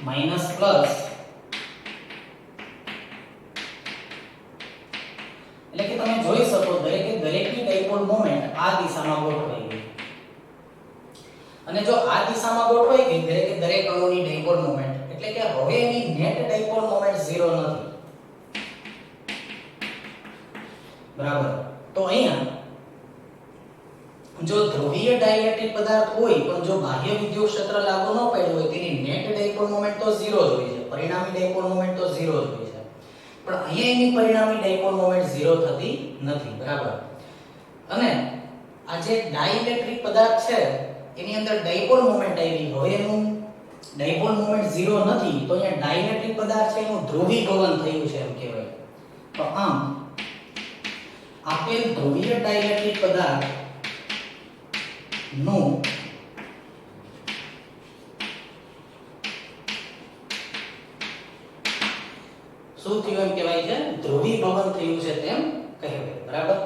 માઈનસ પ્લસ, એટલે કે તમે જોઈ શકો દરેકે દરેકની ડાયપોલ મોમેન્ટ આ દિશામાં ગોઠવાઈ ગઈ. અને જો આ દિશામાં ગોઠવાઈ ગઈ દરેકે દરેક અણુની ડાયપોલ મોમેન્ટ, એટલે કે હવે એની નેટ ડાયપોલ મોમેન્ટ 0 નથી, બરાબર. તો અહીંયા જો ધ્રુવીય ડાઇલેક્ટ્રિક પદાર્થ હોય પણ જો બાહ્ય વિદ્યુત ક્ષેત્ર લાગુ ન પડ્યું હોય તેની નેટ ડાયપોલ મોમેન્ટ તો 0 જ હોય છે, પરિણામી ડાયપોલ મોમેન્ટ તો 0 જ હોય છે. પણ અહીંયા એની પરિણામી ડાયપોલ મોમેન્ટ 0 થતી નથી, બરાબર. અને આ જે ડાઇલેક્ટ્રિક પદાર્થ છે એની અંદર ડાયપોલ મોમેન્ટ આવી, હવે એનું ડાયપોલ મોમેન્ટ 0 નથી તો અહીંયા ડાઇલેક્ટ્રિક પદાર્થ છે એનું ધ્રુવીભવન થયું છે એમ કહેવાય. તો આમ આપેલ ધ્રુવીય ડાઇલેક્ટ્રિક પદાર્થ નું શું થયું એમ કહેવાય છે? ધ્રુવીભવન થયું છે તેમ કહેવાય, બરાબર.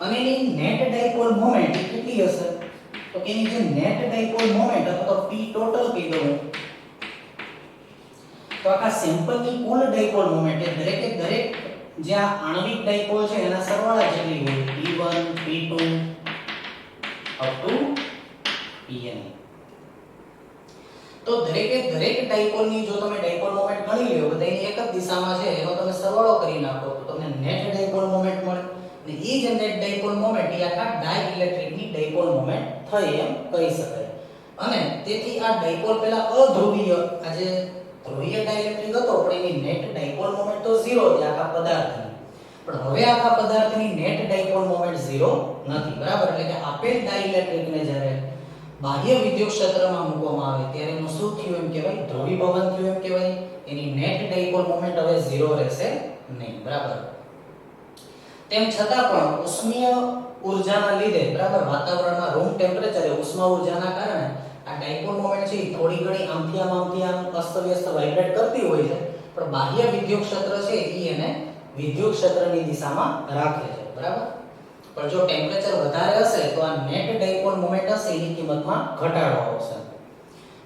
અને એની નેટ ડાયપોલ મોમેન્ટ કેટલી હશે? તો કે એની જે નેટ ડાયપોલ મોમેન્ટ અથવા તો P ટોટલ કહી દઉં તો આખા સેમ્પલની કુલ ડાયપોલ મોમેન્ટ એ દરેકે દરેક જે આ આણ્વિક ડાયપોલ છે એના સરવાળા જેટલી હોય, P1 P2 up to Pn. તો દરેકે દરેક ડાયપોલની જો તમે ડાયપોલ મોમેન્ટ ગણી લ્યો બધાની એક જ દિશામાં છે એનો તમે સરવાળો કરી નાખો તો તમને નેટ ડાયપોલ મોમેન્ટ મળે. અને એ જ નેટ ડાયપોલ મોમેન્ટ એ આખા ડાઇલેક્ટ્રિકની ડાયપોલ મોમેન્ટ થઈ એમ કહી શકાય. અને તેથી આ ડાયપોલ પેલા અધ્રુવીય, આ જે ધ્રુવીય ડાઇલેક્ટ્રિક હતો પણ એની નેટ ડાયપોલ મોમેન્ટ તો 0 હતી આખા પદાર્થની. પણ હવે આખા પદાર્થની નેટ ડાયપોલ મોમેન્ટ 0 નથી, બરાબર. એટલે કે આપેલ ડાઇલેક્ટ્રિકને જ્યારે બાહ્ય વિદ્યુત ક્ષેત્રમાં મૂકવામાં આવે ત્યારે એનું શું થયું એમ કહેવાય? ધ્રુવીભવન થયું એમ કહેવાય. એની નેટ ડાયપોલ મોમેન્ટ હવે 0 રહેશે નહીં, બરાબર. તેમ છતાં પણ ઉષ્મીય ઊર્જાના લીધે, બરાબર, વાતાવરણમાં રૂમ ટેમ્પરેચરે ઉષ્મા ઊર્જાના કારણે આ ડાયપોલ મોમેન્ટ છે થોડી ઘણી આમથી આમ અસ્તવ્યસ્ત વાઇબ્રેટ કરતી હોય છે પણ બાહ્ય વિદ્યુત ક્ષેત્ર છે એ એને વિદ્યુત ક્ષેત્રની દિશામાં રાખે છે, બરાબર. પણ જો ટેમ્પરેચર વધારે હશે તો આ નેટ ડાયપોલ મોમેન્ટ હશે એની કિંમતમાં ઘટાડો આવશે.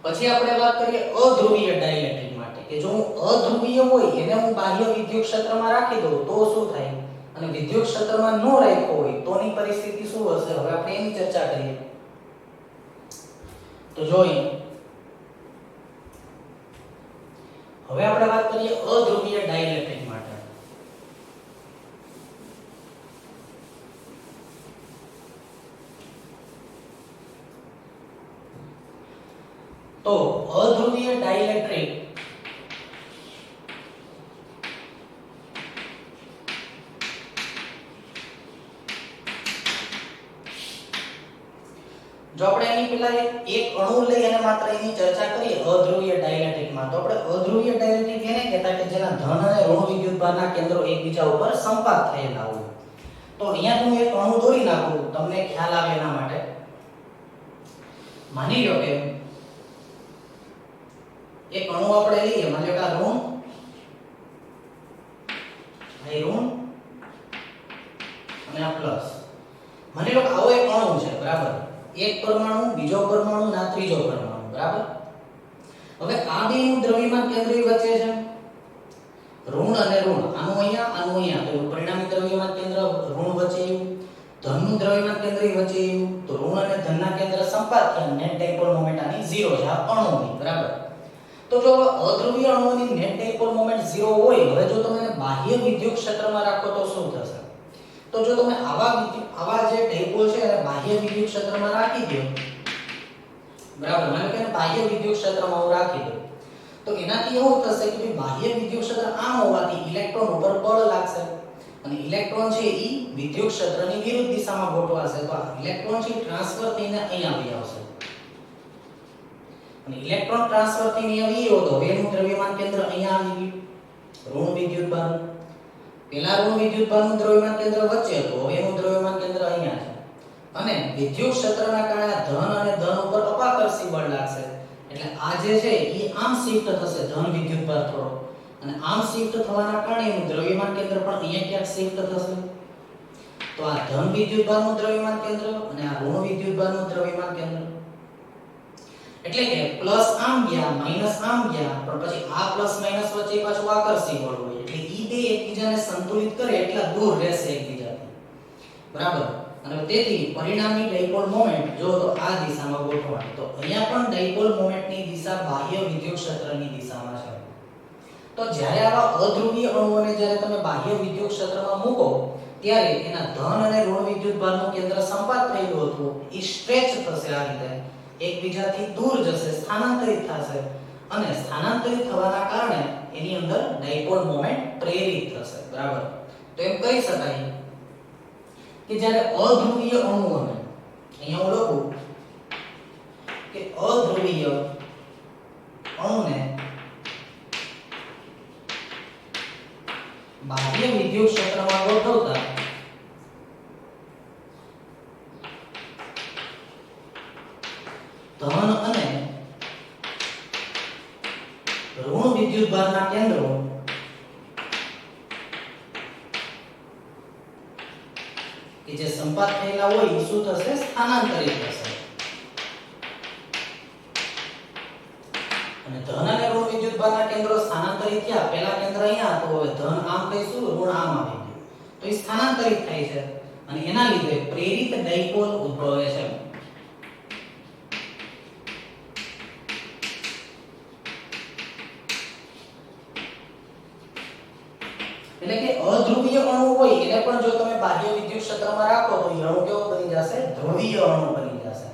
પછી આપણે વાત કરીએ અધ્રુવીય ડાઇલેક્ટ્રિક માટે કે જો હું અધ્રુવીય હોય એને હું બાહ્ય વિદ્યુત ક્ષેત્રમાં રાખી દઉં તો શું થાય અને વિદ્યુત ક્ષેત્રમાં ન રાખ્યો હોય તોની પરિસ્થિતિ શું હશે હવે આપણે એની ચર્ચા કરીએ. તો જોઈએ હવે આપણે વાત કરીએ અધ્રુવીય ડાઇલેક્ટ્રિક માટે. તો અધ્રુવીય ડાઇલેક્ટ્રિક જો આપણે એની પહેલા એક અણુ લઈ અને માત્ર એની ચર્ચા કરીએ અધ્રુવીય ડાઇલેક્ટ્રિકમાં તો આપણે અધ્રુવીય ડાઇલેક્ટ્રિક એને કહેતા કે જેના ધન અને ઋણ વિદ્યુતભારના કેન્દ્રો એકબીજા ઉપર સંપાત થયેલા હોય. તો અહીંયા હું એક અણુ દોરી નાખું તમને ખ્યાલ આવે એના માટે. માની લો કે એક અણુ આપણે લઈએ માની લો કે આ ઋણ અને આ પ્લસ. માની લો કે આવો એક અણુ છે બરાબર. એક પરમાણુ બીજો પરમાણુ ના ત્રીજો પરમાણુ બરાબર. હવે આ બેનું દ્રવ્યમાન કેન્દ્ર વચ્ચે છે ઋણ અને ઋણ આનું અહીંયા તો પરિણામી દ્રવ્યમાન કેન્દ્ર ઋણ વચ્ચે ધનનું દ્રવ્યમાન કેન્દ્ર વચ્ચે તો ઋણ અને ધનના કેન્દ્ર સંપાત થયા નેટ ડાયપોલ મોમેન્ટ આની 0 છે આ અણુની બરાબર. તો જો અધ્રુવીય અણુઓની નેટ ડાયપોલ મોમેન્ટ 0 હોય હવે જો તમે એને બાહ્ય વિદ્યુત ક્ષેત્રમાં રાખો તો શું થશે? તો જો તમે આવા જે ડાયપોલ છે એને બાહ્ય વિદ્યુત ક્ષેત્રમાં રાખી દો બરાબર માનો કે બાહ્ય વિદ્યુત ક્ષેત્રમાં હું રાખી દઉં તો એનાથી એવું થશે કે બાહ્ય વિદ્યુત ક્ષેત્ર આમ હોવાથી ઇલેક્ટ્રોન ઉપર બળ લાગશે અને ઇલેક્ટ્રોન છે એ વિદ્યુત ક્ષેત્રની વિરુદ્ધ દિશામાં ગોઠવાશે તો આ ઇલેક્ટ્રોન છે ટ્રાન્સફર થઈને અહીંયા આવી આવશે અને ઇલેક્ટ્રોન ટ્રાન્સફર થઈને આવી આવ્યો તો એનું દ્રવ્યમાન કેન્દ્ર અહીંયા આવી ગયું ઋણ વિદ્યુતભાર. પેલા ઋણ વિદ્યુતભારનું દ્રવ્યમાન કેન્દ્ર વચ્ચે હતું હવે એનું દ્રવ્યમાન કેન્દ્ર અહીંયા છે અને વિદ્યુત ક્ષેત્રના કારણે ધન અને ધન ઉપર અપાકર્ષી બળ લાગશે એટલે આ જે છે એ આમ શિફ્ટ થશે ધન વિદ્યુતભાર થોડો અને આમ શિફ્ટ થવાના કારણે એનું દ્રવ્યમાન કેન્દ્ર પણ અહીંયા ક્યાંક શિફ્ટ થશે. તો આ ધન વિદ્યુતભારનું દ્રવ્યમાન કેન્દ્ર અને આ ઋણ વિદ્યુતભારનું દ્રવ્યમાન કેન્દ્ર એટલે કે પ્લસ આમ ગયા માઈનસ આમ ગયા પણ પછી આ પ્લસ માઈનસ વચ્ચે પાછું આકર્ષી બળ હોય એટલે ઈ બે એકબીજાને સંતુલિત કરે એટલા દૂર રહેશે એકબીજાથી બરાબર. અને તેથી પરિણામી ડાયપોલ મોમેન્ટ જો તો આ દિશામાં ગોઠવાય તો અહીંયા પણ ડાયપોલ મોમેન્ટની દિશા બાહ્ય વિદ્યુત ક્ષેત્રની દિશામાં છે. તો જ્યારે આવા અધ્રુવીય અણુઓને જ્યારે તમે બાહ્ય વિદ્યુત ક્ષેત્રમાં મૂકો ત્યારે એના ધન અને ઋણ વિદ્યુતભારનું કેન્દ્ર સંપાત થયેલું હતું એ સ્ટ્રેચ થશે આ રીતે એકબીજાથી દૂર જશે સ્થાનાંતરિત થશે અને સ્થાનાંતરિત થવાના કારણે એની અંદર ડાયપોલ મોમેન્ટ પ્રેરિત થશે બરાબર. તો એમ કહી શકાય કે જ્યારે અધ્રુવીય અણુઓને અહીંયા હું લખું કે અધ્રુવીય અણુને બાહ્ય વિદ્યુત ક્ષેત્રમાં ગોઠવતા ધન અને ઋણ વિદ્યુતભારના કેન્દ્રો કે જે સંપાત થયેલા હોય એ શું થશે સ્થાનાંતરિત થશે અને ધન અને ઋણ વિદ્યુતભારના કેન્દ્રો સ્થાનાંતરિત થયા પહેલા કેન્દ્ર અહીંયા હતું હવે ધન આમ કહીશું ઋણ આમ આવી ગયું તો એ સ્થાનાંતરિત થાય છે અને એના લીધે પ્રેરિત ડાયપોલ ઉદ્ભવે છે. એટલે કે અધ્રુવીય અણુ હોય એને પણ જો તમે બાહ્ય વિદ્યુત ક્ષેત્રમાં રાખો તો એ અણુ કેવો બની જશે ધ્રુવીય અણુ બની જશે.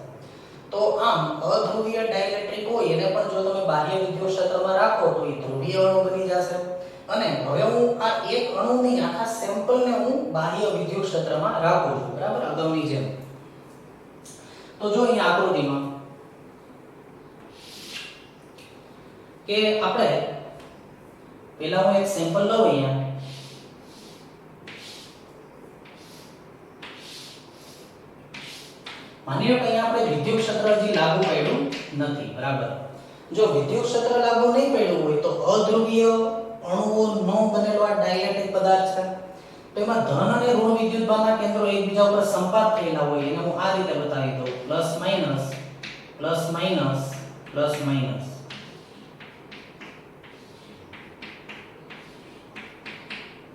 તો આમ અધ્રુવીય ડાઇલેક્ટ્રિક હોય એને પણ જો તમે બાહ્ય વિદ્યુત ક્ષેત્રમાં રાખો તો એ ધ્રુવીય અણુ બની જશે અને હવે હું આ એક અણુની આખા સેમ્પલને હું બાહ્ય વિદ્યુત ક્ષેત્રમાં રાખું છું બરાબર અગાઉની જેમ. તો જો અહીં આકૃતિમાં કે આપણે પહેલા હું એક સેમ્પલ લઉં અહીંયા માની લો કે અહીંયા આપણે વિદ્યુત ક્ષેત્ર હજી લાગુ પડ્યું નથી બરાબર. જો વિદ્યુત ક્ષેત્ર લાગુ નહીં પડ્યું હોય તો અધ્રુવીય અણુઓ નો બનેલો આ ડાઇલેક્ટ્રિક પદાર્થ છે તો એમાં ધન અને ઋણ વિદ્યુતભારના કેન્દ્રો એકબીજા ઉપર સંપાત થયેલા હોય એને હું આ રીતે બતાવી દઉં plus minus plus minus plus minus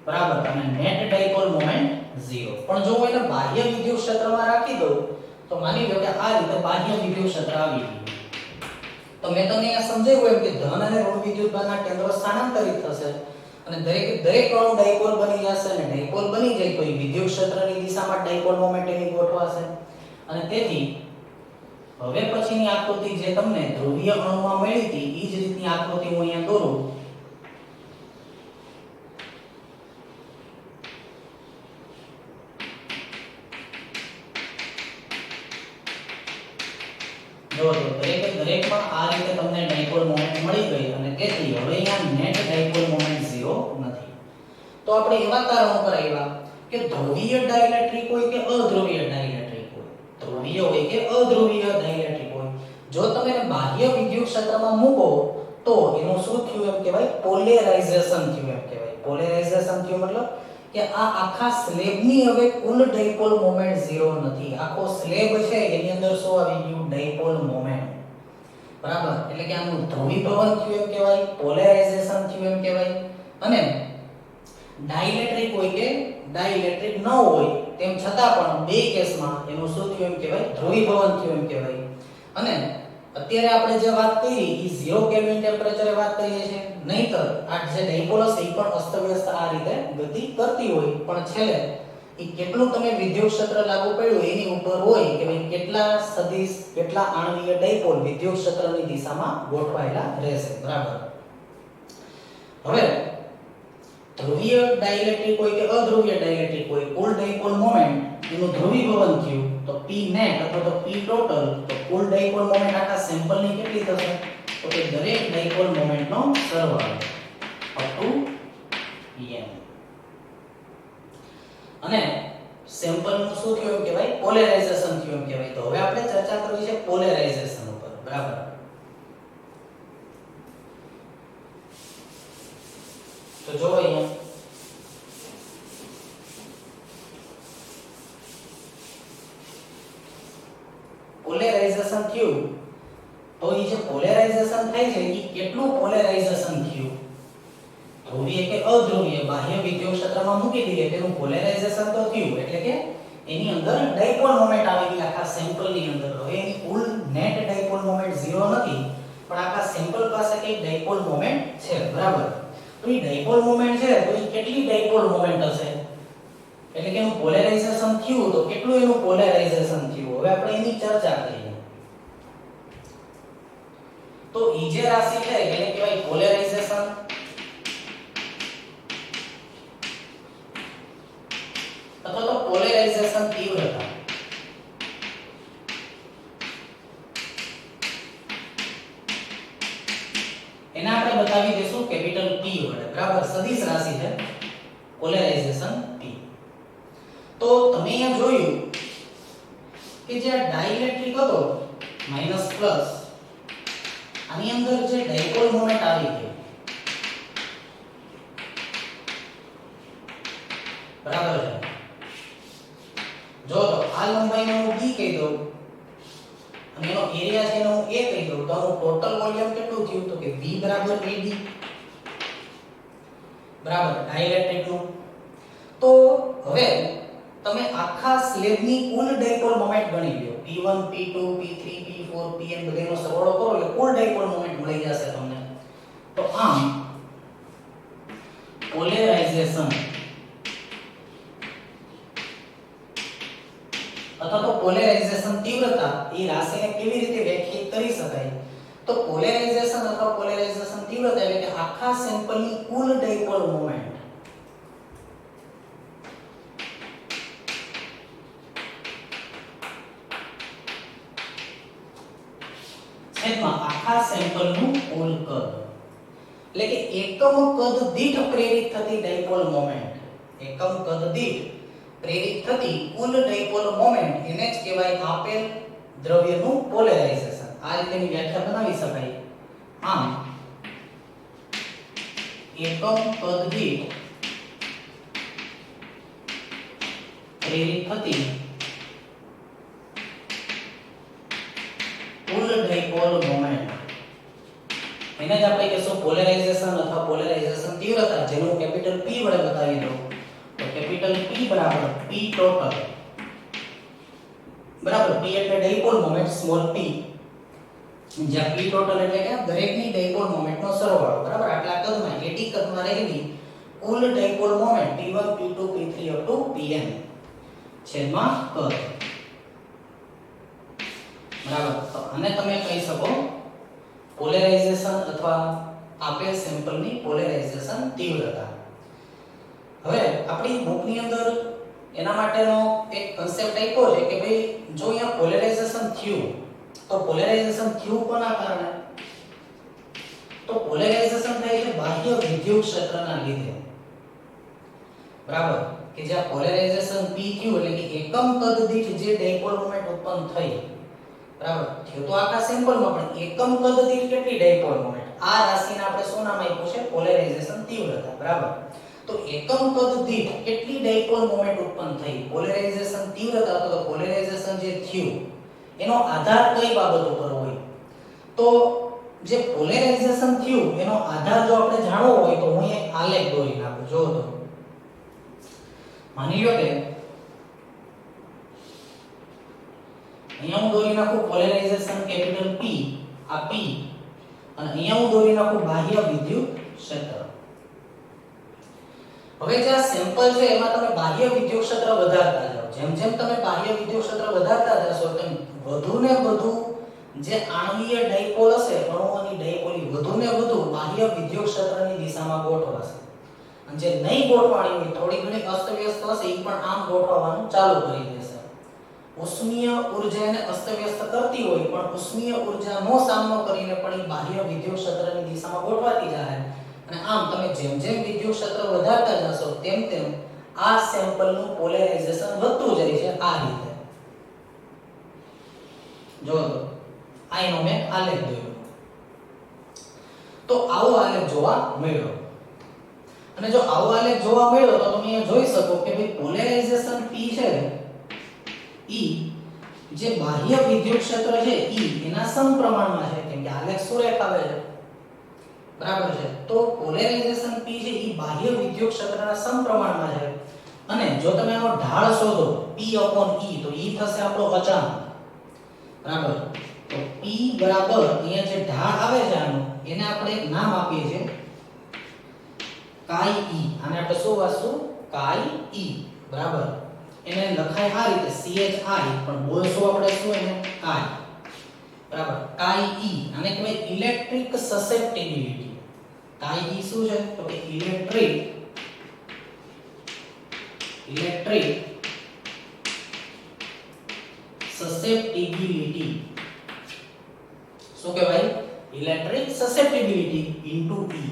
બરાબર અને નેટ ડાયપોલ મોમેન્ટ 0 પણ જો હું એને બાહ્ય વિદ્યુત ક્ષેત્રમાં રાખી દઉં તો માની લો કે આ રીતે બાહ્ય વિદ્યુત ક્ષેત્ર આવી ગયું તો મેં તમને આ સમજાવ્યું એમ કે ધન અને ઋણ વિદ્યુતભારના કેન્દ્રો સ્થાનાંતરિત થશે અને દરેક અણુ ડાયપોલ બની જશે અને ડાયપોલ બની જાય તો વિદ્યુત ક્ષેત્રની દિશામાં ડાયપોલ મોમેન્ટ એની ગોઠવાશે અને તેથી હવે પછીની આકૃતિ જે તમને ધ્રુવીય અણુમાં મળી હતી ઈ જ રીતની આકૃતિ હું અહીંયા દોરું જો તો દરેકમાં આ રીતે તમને ડાયપોલ મોમેન્ટ મળી ગઈ અને તેથી હવે અહીંયા નેટ ડાયપોલ મોમેન્ટ 0 નથી તો આપણે એવા તારણો પર આવ્યા કે ધ્રુવીય ડાઇલેક્ટ્રિક હોય કે અધ્રુવીય ડાઇલેક્ટ્રિક હોય ધ્રુવીય હોય કે અધ્રુવીય ડાઇલેક્ટ્રિક હોય જો તમે એને બાહ્ય વિદ્યુત ક્ષેત્રમાં મૂકો તો એનું શું થયું એમ કહેવાય પોલેરાઇઝેશન થયું એમ કહેવાય પોલેરાઇઝેશન થયું મતલબ કે આ આખા સ્લેબની હવે કુલ ડાયપોલ મોમેન્ટ 0 નથી આખો સ્લેબ છે એની અંદર શું આવી ગયું ડાયપોલ મોમેન્ટ બરાબર એટલે કે આનું ધ્રુવીભવન થયું એમ કહેવાય પોલેરાઇઝેશન થયું એમ કહેવાય અને ડાઇલેક્ટ્રિક હોય કે ડાઇલેક્ટ્રિક ન હોય તેમ છતાં પણ બે કેસમાં એનું શું થયું એમ કહેવાય ધ્રુવીભવન થયું એમ કહેવાય અને અત્યારે આપણે જે વાત કરી ઈ 0 કેલ્વિન ટેમ્પરેચરે વાત કરીએ છીએ નહીતર આ જે ડાયપોલ છે ઈ પણ અસ્તવ્યસ્ત આ રીતે ગતિ કરતી હોય પણ છેલ્લે ઈ કેટલું તમે વિદ્યુત ક્ષેત્ર લાગુ પડ્યું એની ઉપર હોય કે ભાઈ કેટલા સદિશ કેટલા આણ્વીય ડાયપોલ વિદ્યુત ક્ષેત્રની દિશામાં ગોઠવાયેલા રહેશે બરાબર હવે ધ્રુવીય ડાઇલેક્ટ્રિક હોય કે અધ્રુવીય ડાઇલેક્ટ્રિક હોય કુલ ડાયપોલ મોમેન્ટ એનું ધ્રુવીભવન થયું તો P net અથવા તો P total તો કુલ ડાયપોલ મોમેન્ટ આખા સેમ્પલ ની કેટલી થશે તો કે દરેક ડાયપોલ મોમેન્ટ નો સરવાળો અપ ટુ n અને સેમ્પલ નું શું થયું એમ કહેવાય પોલેરાઇઝેશન થયું એમ કહેવાય તો હવે આપણે ચર્ચા કરવી છે પોલેરાઇઝેશન ઉપર બરાબર તો જો અહીંયા પોલેરાઇઝેશન થયું તો એ જે પોલેરાઇઝેશન થાય છે એ કેટલું પોલેરાઇઝેશન થયું ધ્રુવીય કે અધ્રુવીય બાહ્ય વિદ્યુત ક્ષેત્રમાં મૂકી દઈએ તેનું પોલેરાઇઝેશન તો થયું એટલે કે એની અંદર ડાયપોલ મોમેન્ટ આવી ગઈ આખા સેમ્પલ ની અંદર હવે એની કુલ નેટ ડાયપોલ મોમેન્ટ 0 નથી પણ આખા સેમ્પલ પાસે એક ડાયપોલ મોમેન્ટ છે બરાબર તો એ ડાયપોલ મોમેન્ટ છે તો એ કેટલી ડાયપોલ મોમેન્ટ હશે એટલે કે એનું પોલેરાઇઝેશન થયું તો કેટલું એનું પોલેરાઇઝેશન થયું હવે આપણે એની ચર્ચા કરીએ તો ઈ જે રાશિ છે એને કહેવાય પોલેરાઇઝેશન અથવા તો પોલેરાઇઝેશન તીવ્રતા એને આપણે બતાવી દઈશું કેપિટલ P વડે બરાબર સદિશ રાશિ છે પોલેરાઇઝેશન P તો તમે અહીંયા જોયું કે જે ડાઇલેક્ટ્રિક હતો માઈનસ પ્લસ આની અંદર જે ડાયપોલ મોમેન્ટ આવી ગઈ બરાબર છે જો તો આ લંબાઈને હું d કહી દઉં અને એનો એરિયા છે એનો હું a કહી દઉં તો આનું ટોટલ વોલ્યુમ કેટલું થયું તો કે v બરાબર ad બરાબર ડાઇલેક્ટ્રિક નું તો હવે તમે આખા સ્લેબની કુલ ડાયપોલ મોમેન્ટ ગણી લો p1 p2 p3 p4 pn બધાનો સરવાળો કરો એટલે કુલ ડાયપોલ મોમેન્ટ મળી જશે તમને તો આમ પોલેરાઇઝેશન અથવા તો પોલેરાઇઝેશન તીવ્રતા એ રાશિને કેવી રીતે વ્યાખ્યાયિત કરી શકાય તો પોલેરાઇઝેશન અથવા પોલેરાઇઝેશન તીવ્રતા એટલે કે આખા સેમ્પલની કુલ ડાયપોલ મોમેન્ટ છેદમાં આખા સેમ્પલનું કુલ કદ એટલે કે એકમ કદ દીઠ પ્રેરિત થતી ડાયપોલ મોમેન્ટ એકમ કદ દીઠ પ્રેરિત થતી કુલ ડાયપોલ મોમેન્ટ એને જ કહેવાય આપેલ દ્રવ્યનું પોલેરાઇઝેશન આ રીતેની વ્યાખ્યા બનાવી શકાય આમ એકમ કદ દીઠ પ્રેરિત થતી કુલ ડાયપોલ મોમેન્ટ એને જ આપણે કહેશું પોલેરાઇઝેશન અથવા પોલેરાઇઝેશન તીવ્રતા, જેનું કેપિટલ P વડે બતાવી દઉં તો કેપિટલ P બરાબર P ટોટલ બરાબર. P એટલે ડાયપોલ મોમેન્ટ સ્મોલ p, જ્યાં P ટોટલ એટલે કે દરેકની ડાયપોલ મોમેન્ટનો સરવાળો બરાબર. આટલા કદમાં એટી કદમાં રહેલી કુલ dipole moment P1 P2 P3 up to Pn છેદમાં કદ બરાબર. તો આને તમે કહી શકો પોલેરાઇઝેશન અથવા આપેલ સેમ્પલની પોલેરાઇઝેશન તીવ્રતા. હવે આપણી બુકની અંદર એના માટેનો એક કન્સેપ્ટ આપ્યો છે કે ભાઈ જો અહીંયા પોલેરાઇઝેશન થયું તો પોલેરાઇઝેશન થયું કોના કારણે? તો પોલેરાઇઝેશન થાય છે બાહ્ય વિદ્યુત ક્ષેત્રના લીધે બરાબર. કે જ્યાં પોલેરાઇઝેશન P થયું એટલે કે એકમ કદ દીઠ જે ડાયપોલ મોમેન્ટ ઉત્પન્ન થઈ બરાબર. થયું તો આખા સેમ્પલમાં પણ એકમ કદ દીઠ કેટલી ડાયપોલ મોમેન્ટ, આ રાશિને આપણે શું નામ આપ્યું છે? પોલેરાઇઝેશન તીવ્રતા બરાબર. તો એકમ કદ દીઠ કેટલી ડાયપોલ મોમેન્ટ ઉત્પન્ન થઈ, પોલેરાઇઝેશન તીવ્રતા. તો પોલેરાઇઝેશન જે થયું એનો આધાર કઈ બાબત ઉપર હોય? તો જે પોલેરાઇઝેશન થયું એનો આધાર જો આપણે જાણવો હોય તો હું એક આલેખ દોરી નાખું. જો તો માની લો કે અહીંયા હું દોરી નાખું પોલેરાઇઝેશન કેપિટલ P, આ P, અને અહીંયા હું દોરી નાખું બાહ્ય વિદ્યુત ક્ષેત્ર. હવે જે આ સેમ્પલ છે એમાં તમે બાહ્ય વિદ્યુત ક્ષેત્ર વધારતા જાઓ. જેમ જેમ તમે બાહ્ય વિદ્યુત ક્ષેત્ર વધારતા જશો તેમ વધુ ને વધુ જે આણ્વીય ડાયપોલ હશે, અણુઓની ડાયપોલી વધુ ને વધુ બાહ્ય વિદ્યુત ક્ષેત્રની દિશામાં ગોઠવાશે. અને જે નહીં ગોઠવાણી હોય, થોડી ઘણી અસ્તવ્યસ્ત હશે, એ પણ આમ ગોઠવવાનું ચાલુ કરી દેશે. ઉષ્મીય ઉર્જાને અસ્તવ્યસ્ત કરતી હોય પણ ઉષ્મીય ઉર્જાનો સામનો કરીને પણ એ બાહ્ય વિદ્યુત ક્ષેત્રની દિશામાં ગોઠવાતી જાય. અને આમ તમે જેમ જેમ વિદ્યુત ક્ષેત્ર વધારતા જશો તેમ તેમ આ સેમ્પલનું પોલેરાઇઝેશન વધતું જાય છે. આ રીતે જો આ એનો મેં આલેખ દોર્યો. તો આવો આલેખ જોવા મળ્યો. અને જો આવો આલેખ જોવા મળ્યો તો તમે અહીંયા જોઈ શકો કે ભાઈ પોલેરાઇઝેશન P છે E જે બાહ્ય વિદ્યુત ક્ષેત્ર છે E એના સમપ્રમાણમાં છે, કેમ કે આલેખ સુરેખાવે છે બરાબર છે. તો પોલેરાઇઝેશન P છે એ બાહ્ય વિદ્યુત ક્ષેત્રના સમપ્રમાણમાં છે. અને જો તમે આનો ઢાળ શોધો P/E તો E થશે આપણો અચાંક બરાબર. તો P બરાબર અહીંયા જે ઢાળ આવે છે આનો એને આપણે એક નામ આપીએ છીએ chi e. આને આપણે શું વાંચશું? chi e બરાબર. એને લખાય આ રીતે chi, પણ બોલશું આપણે શું એને? chi બરાબર. chi e આને કહેવાય ઇલેક્ટ્રિક સસેપ્ટિબિલિટી. chi e શું છે? તો કે ઇલેક્ટ્રિક સસેપ્ટિબિલિટી. શું કહેવાય? ઇલેક્ટ્રિક સસેપ્ટિબિલિટી ઇન્ટુ E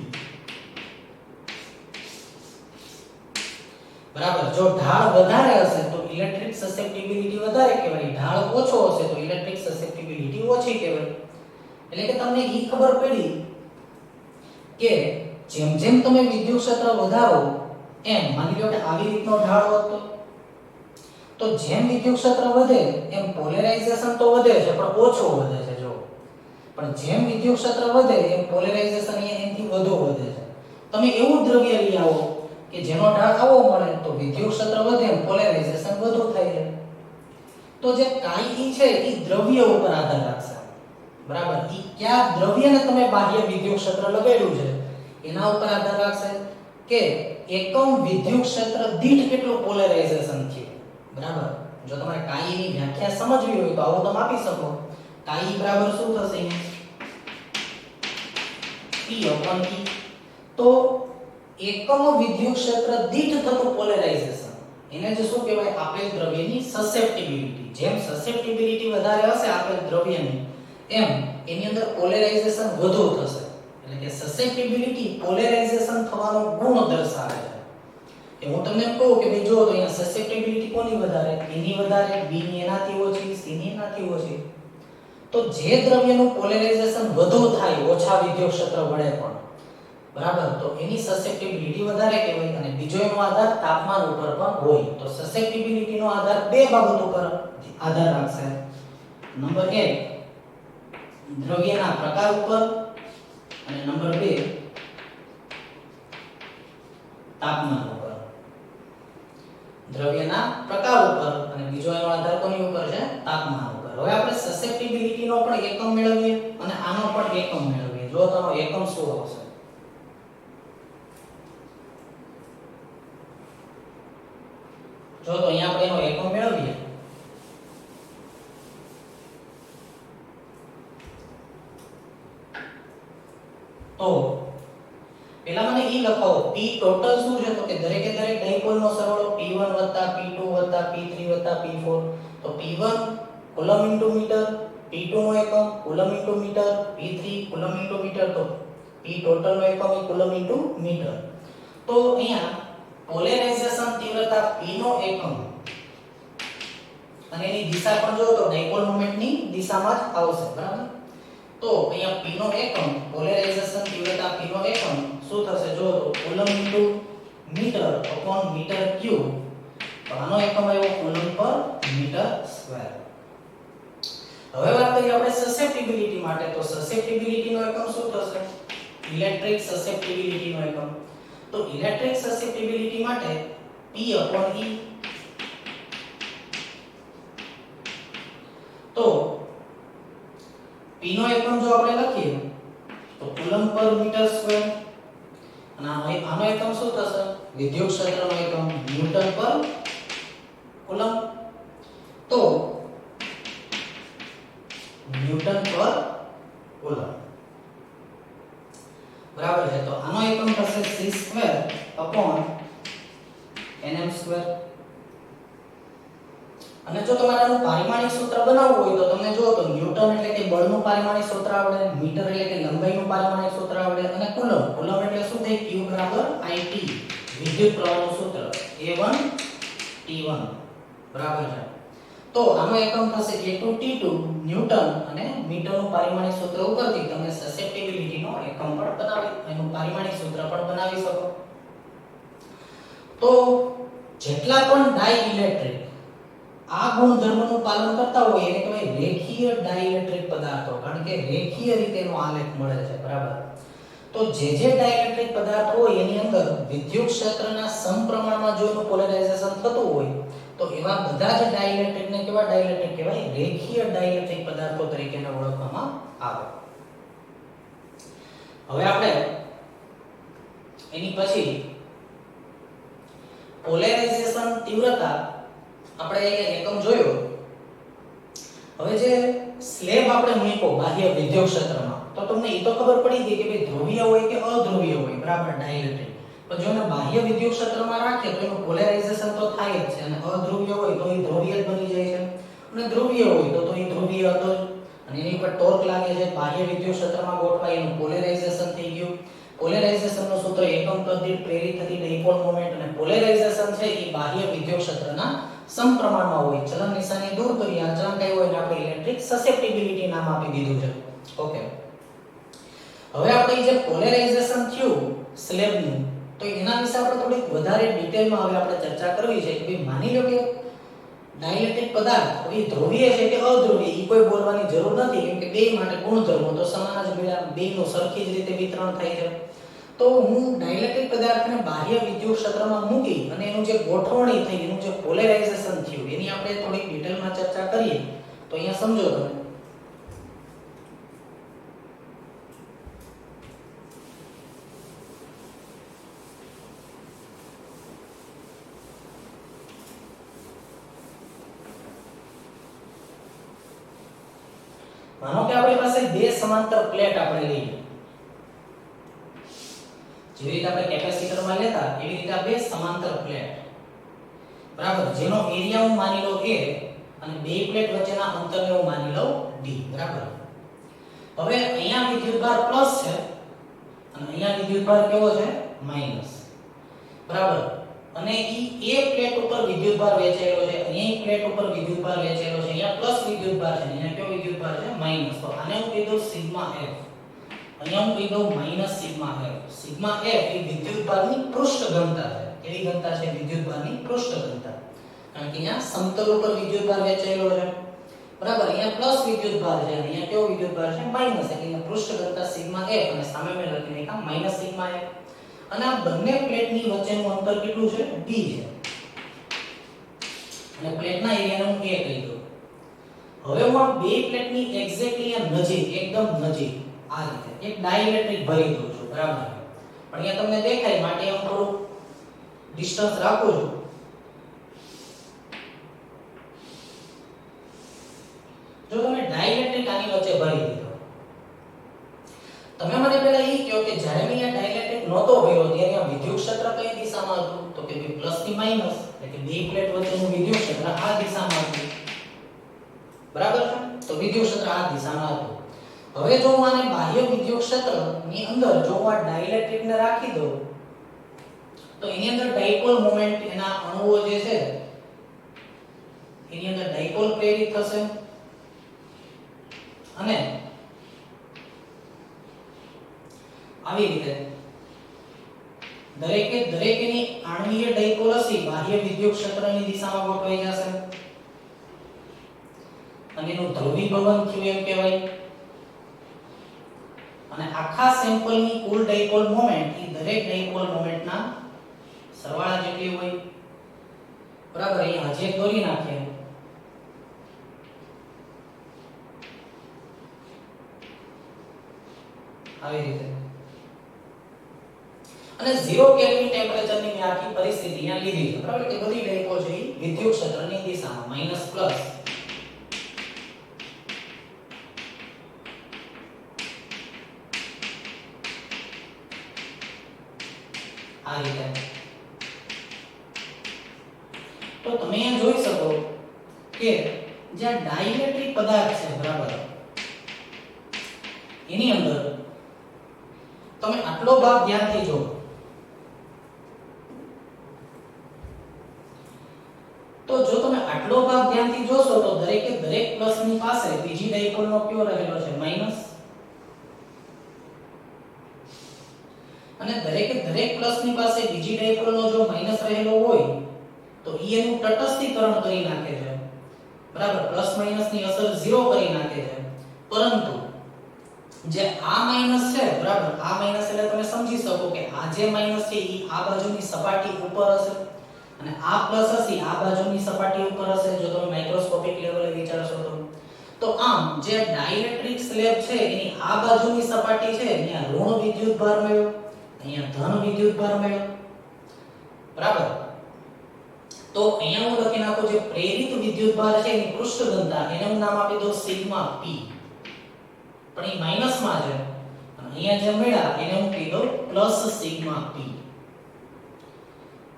બરાબર. જો ઢાળ વધારે હશે તો ઇલેક્ટ્રિક સસેપ્ટિબિલિટી વધારે કહેવાય, ઢાળ ઓછો હશે તો ઇલેક્ટ્રિક સસેપ્ટિબિલિટી ઓછી કહેવાય. એટલે કે તમને ઈ ખબર પડી કે જેમ જેમ તમે વિદ્યુત ક્ષેત્ર વધારો એમ, માની લો કે આવી રીતનો ઢાળ હતો તો જેમ વિદ્યુત ક્ષેત્ર વધે એમ પોલેરાઇઝેશન તો વધે છે પણ ઓછો વધે છે. જો પણ જેમ વિદ્યુત ક્ષેત્ર વધે એમ પોલેરાઇઝેશન એનાથી વધુ વધે છે. તમે એવું દ્રવ્ય લઈ આવો કે જેનો ઢાળ આવો મળે તો વિદ્યુત ક્ષેત્ર વધે એમ પોલેરાઇઝેશન વધુ થાય છે. તો જે chi e છે એ દ્રવ્ય ઉપર આધાર રાખશે બરાબર. ઈ કયા દ્રવ્યને તમે બાહ્ય વિદ્યુત ક્ષેત્ર લગાડ્યું છે એના ઉપર આધાર રાખશે કે એકમ વિદ્યુત ક્ષેત્ર દીઠ કેટલું પોલેરાઇઝેશન થયું બરાબર. જો તમારે chi ની વ્યાખ્યા સમજવી હોય તો આવું તમે આપી શકો. chi બરાબર શું થશે? P/E. તો એકમ વિદ્યુત ક્ષેત્ર દીઠ થતું પોલેરાઇઝેશન એને જે શું કહેવાય? આપેલ દ્રવ્યની સસેપ્ટિબિલિટી. જેમ સસેપ્ટિબિલિટી વધારે હશે આપેલ દ્રવ્યની એમ એની અંદર પોલેરાઇઝેશન વધુ થશે. એટલે કે સસેપ્ટિબિલિટી પોલેરાઇઝેશન થવાનો ગુણ દર્શાવે છે. કે હું તમને એમ કહું કે ભાઈ જો તો અહીંયા સસેપ્ટિબિલિટી કોની વધારે? એની વધારે, B ની એનાથી ઓછી, C ની એનાથી ઓછી. તો જે દ્રવ્યનું પોલેરાઇઝેશન વધુ થાય ઓછા વિદ્યુત ક્ષેત્ર વડે પણ બરાબર, તો એની સસેપ્ટિબિલિટી વધારે કહેવાય અને બીજો એનો આધાર તાપમાન ઉપર પણ હોય. તો સસેપ્ટિબિલિટી નો આધાર બે બાબત ઉપર આધાર રાખશે. નંબર 1 દ્રવ્યના પ્રકાર ઉપર અને નંબર 2 તાપમાન ઉપર. દ્રવ્યના પ્રકાર ઉપર અને બીજો એનો આધાર કોની ઉપર છે? તાપમાન ઉપર. હવે આપણે સસેપ્ટિબિલિટી નો પણ એકમ મેળવીએ અને આનો પણ એકમ મેળવીએ. જો તેનો એકમ શું આવશે? જો તો અહીંયા આપણે એનો એકમ મેળવીએ તો પેલા મને ઈ લખાવો P ટોટલ શું છે? તો કે દરેકે દરેક ડાયપોલ નો સરવાળો P1 P2 P3 P4. તો P1 coulomb into metre, P2 નો એકમ coulomb into meter, P3 coulomb into meter. તો P ટોટલ નો એકમ એ કુલમ ઇન્ટુ મીટર. તો અહીંયા પોલેરાઇઝેશન તીવ્રતા P નો એકમ અને એની દિશા પણ જો તો ડાયપોલ મોમેન્ટની દિશામાં જ આવશે. બરાબર, તો અહીંયા P નો એકમ પોલેરાઇઝેશન તીવ્રતા P નો એકમ શું થશે? જો તો coulomb into meter upon meter cube. તો આનો એકમ આવ્યો કુલમ પર મીટર સ્ક્વેર. હવે વાત કરીએ આપણે સસેપ્ટિબિલિટી માટે. તો સસેપ્ટિબિલિટી નો એકમ શું થશે? ઇલેક્ટ્રિક સસેપ્ટિબિલિટી નો એકમ. તો ઇલેક્ટ્રિક સસેપ્ટિબિલિટી માટે P અપોન E. તો P નો એકમ જો આપણે લખીએ તો કુલમ પર મીટર સ્ક્વેર અને આનો એકમ શું થશે? વિદ્યુત ક્ષેત્રનો એકમ ન્યૂટન પર કુલમ. તો ન્યૂટન પર કુલમ. બરાબર છે. તો આનો એકમ થશે c² અપોન nm². અને જો તમારે આનું પારિમાણિક સૂત્ર બનાવવું હોય તો તમને જો તો ન્યૂટન એટલે કે બળનું પારિમાણિક સૂત્ર આવડે, મીટર એટલે કે લંબાઈનું પારિમાણિક સૂત્ર આવડે અને કુલમ એટલે શું થાય? Q = IT વિદ્યુત પ્રવાહનું સૂત્ર A1 T1. બરાબર છે. તો આનો એકમ થશે A2 T2 ન્યૂટન અને મીટરનું પારિમાણિક સૂત્ર ઉપરથી તમે સસેપ્ટિબિલિટીનો એકમ પણ બનાવી એનું પારિમાણિક સૂત્ર પણ બનાવી શકો. તો જેટલા પણ ડાઇઇલેક્ટ્રિક આ ગુણધર્મનું પાલન કરતા હોય એને કહેવાય રેખીય ડાઇઇલેક્ટ્રિક પદાર્થો. કારણ કે રેખીય રીતેનો આલેખ મળે છે. બરાબર, તો જે ડાઇઇલેક્ટ્રિક પદાર્થ હોય એની અંદર વિદ્યુત ક્ષેત્રના સમપ્રમાણમાં જો એનું પોલેરાઇઝેશન થતું હોય તો એવા બધા જ ડાઇઇલેક્ટ્રિકને કેવા ડાઇઇલેક્ટ્રિક કહેવાય? રેખીય ડાઇઇલેક્ટ્રિક પદાર્થો તરીકે ઓળખવામાં આવે. હવે આપણે એની પછી પોલેરાઇઝેશન તીવ્રતા આપણે એકમ જોયો. હવે જે સ્લેબ આપણે મૂક્યો બાહ્ય વિદ્યુત ક્ષેત્રમાં તો તમને એ તો ખબર પડી ગઈ કે ભાઈ ધ્રુવીય હોય કે અધ્રુવીય હોય. બરાબર, ડાઇઇલેક્ટ્રિક. પણ જો એને બાહ્ય વિદ્યુત ક્ષેત્રમાં રાખીએ તો એનું પોલેરાઇઝેશન તો થાય જ છે અને અધ્રુવીય હોય તો એ ધ્રુવીય જ બની જાય છે અને ધ્રુવીય હોય તો એ ધ્રુવીય હતો અને એની પર ટોર્ક લાગે છે. બાહ્ય વિદ્યુત ક્ષેત્રમાં ગોઠવાય એનું પોલેરાઇઝેશન થઈ ગયું. પોલેરાઇઝેશનનું સૂત્ર એકમ કદ દીઠ પ્રેરિત થતી ડાયપોલ મોમેન્ટ અને પોલેરાઇઝેશન છે એ બાહ્ય વિદ્યુત ક્ષેત્રના સમપ્રમાણમાં હોય. ચલન નિશાની દૂર કરી આ ચલન કઈ હોય ને આપણે ઇલેક્ટ્રિક સસેપ્ટિબિલિટી નામ આપી દીધું છે. ઓકે, હવે આપણે જે પોલેરાઇઝેશન થયું સ્લેબનું તો એના વિશે આપણે થોડીક વધારે ડિટેલમાં હવે આપણે ચર્ચા કરવી છે કે માની લો કે ડાઇલેક્ટ્રિક પદાર્થ હવે ધ્રુવીય છે કે અધ્રુવીય એ કોઈ બોલવાની જરૂર નથી કેમ કે બે માટે ગુણધર્મો તો સમાન જ મળ્યા, બેનું સરખી જ રીતે વિતરણ થાય છે. તો હું ડાઇલેક્ટ્રિક પદાર્થને બાહ્ય વિદ્યુત ક્ષેત્રમાં મૂકી અને એનું જે ગોઠવણી થઈ એનું જે પોલેરાઇઝેશન થયું એની આપણે થોડીક ડિટેલમાં ચર્ચા કરીએ તો અહીંયા સમજો તમે. માનો કે આપણી પાસે બે સમાંતર પ્લેટ આપણે લઈએ. જેવી રીતે આપણે કેપેસિટરમાં લેતા એવી રીતે આ બે સમાંતર પ્લેટ. બરાબર, જેનો એરિયા હું માની લઉં A અને બે પ્લેટ વચ્ચેના અંતરને હું માની લઉં D. બરાબર, હવે અહીંયા વિદ્યુતભાર પ્લસ છે અને અહીંયા વિદ્યુતભાર કેવો છે? માઈનસ. બરાબર, અને ઈ A પ્લેટ ઉપર વિદ્યુતભાર વહેંચાયેલો છે, અહીંયા પ્લેટ ઉપર વિદ્યુતભાર વહેંચાયેલો છે. અહીંયા પ્લસ વિદ્યુતભાર છે, અહીંયા કેવો વિદ્યુતભાર છે? માઈનસ. તો આને હું કીધું સિગ્મા F અહીંયા હું કહી દઉં minus sigma f. Sigma f એ વિદ્યુતભારની પૃષ્ઠ ઘનતા છે. કેવી ઘનતા છે? વિદ્યુતભારની પૃષ્ઠ ઘનતા. કારણ કે અહીંયા સમતલ ઉપર વિદ્યુતભાર વહેંચાયેલો છે. બરાબર, અહીંયા પ્લસ વિદ્યુતભાર છે, અહીંયા કેવો વિદ્યુતભાર છે? માઈનસ. એટલે અહીંયા પૃષ્ઠ ઘનતા સિગ્મા f અને સામે મેં લખી નાખ્યા માઈનસ સિગ્મા f. અને આ બંને પ્લેટની વચ્ચેનું અંતર કેટલું છે? d છે. અને પ્લેટના એરિયાને હું a કહી દઉં. હવે હું આ બે પ્લેટની એક્ઝેક્ટલી નજીક, એકદમ નજીક આ રીતે એક ડાઇલેક્ટ્રિક ભરી દઉં છું. બરાબર, પણ અહીંયા તમને દેખાય માટે હું થોડું ડિસ્ટન્સ રાખું છું. જો તમે ડાઇલેક્ટ્રિક આની વચ્ચે ભરી દીધો, તમે મને પહેલા એ કહો કે જ્યારે મેં આ ડાઇલેક્ટ્રિક નહોતો ભર્યો ત્યારે આ વિદ્યુત ક્ષેત્ર કઈ દિશામાં હતું? તો કે પ્લસ થી માઈનસ, એટલે કે બે પ્લેટ વચ્ચેનું વિદ્યુત ક્ષેત્ર આ દિશામાં હતું. બરાબર છે? તો વિદ્યુત ક્ષેત્ર આ દિશામાં હતું. હવે જો હું આને બાહ્ય વિદ્યુત ક્ષેત્રની અંદર જો હું આ ડાઇલેક્ટ્રિકને રાખી દઉં તો એની અંદર ડાઇપોલ મોમેન્ટ, એના અણુઓ જે છે એની અંદર ડાઇપોલ પ્રેરિત થશે અને આવી રીતે દરેકની આણ્વીય ડાઇપોલ હશે બાહ્ય વિદ્યુત ક્ષેત્રની દિશામાં ગોઠવાઈ જશે અને એનું ધ્રુવીભવન થયું એમ કહેવાય. અને આખા સેમ્પલની કુલ ડાઇપોલ મોમેન્ટ એ દરેક ડાઇપોલ મોમેન્ટના સરવાળા જેટલી હોય. બરાબર, અહીંયા હજી એક દોરી નાખીએ. આવી રીતે અને 0 કેલ્વિન ટેમ્પરેચરની મેં આખી પરિસ્થિતિ અહીંયા લીધી છે. બરાબર, કે બધી ડાઇપોલ છે એ વિદ્યુત ક્ષેત્રની દિશામાં માઈનસ પ્લસ આ રીતે. તો તમે અહીંયા જોઈ શકો કે જે ડાઇલેક્ટ્રિક પદાર્થ છે, બરાબર, એની અંદર તમે આટલો ભાગ ધ્યાનથી જો તો જો તમે આટલો ભાગ ધ્યાનથી જોશો તો દરેક પ્લસની પાસે બીજી ડાઇપોલનો કયો રહેલો છે? માઈનસ. અને દરેક પ્લસની પાસે બીજી ડાઇપોલનો જો માઈનસ રહેલો હોય તો ઈ એનું તટસ્થીકરણ કરી નાખે છે. બરાબર, પ્લસ માઈનસ ની અસર 0 કરી નાખે છે. પરંતુ જે આ માઈનસ છે, બરાબર, આ માઈનસ એટલે તમે સમજી શકો કે આ જે માઈનસ છે ઈ આ બાજુની સપાટી ઉપર હશે અને આ પ્લસ હશે આ બાજુની સપાટી ઉપર હશે. જો તમે માઇક્રોસ્કોપિક લેવલે વિચારશો તો આમ જે ડાઇલેક્ટ્રિક સ્લેબ છે એની આ બાજુની સપાટી છે અહીંયા ઋણ વિદ્યુતભાર મળ્યો, અહીંયા ધન વિદ્યુતભાર મળ્યો. બરાબર, તો અહીંયા હું લખી નાખું જે પ્રેરિત વિદ્યુતભાર છે એની પૃષ્ઠ ઘનતા એને હું નામ આપી દઉં સિગ્મા p. પણ એ માઈનસ માં છે અને અહીંયા જે મળ્યા એને હું કહી દઉં પ્લસ સિગ્મા p.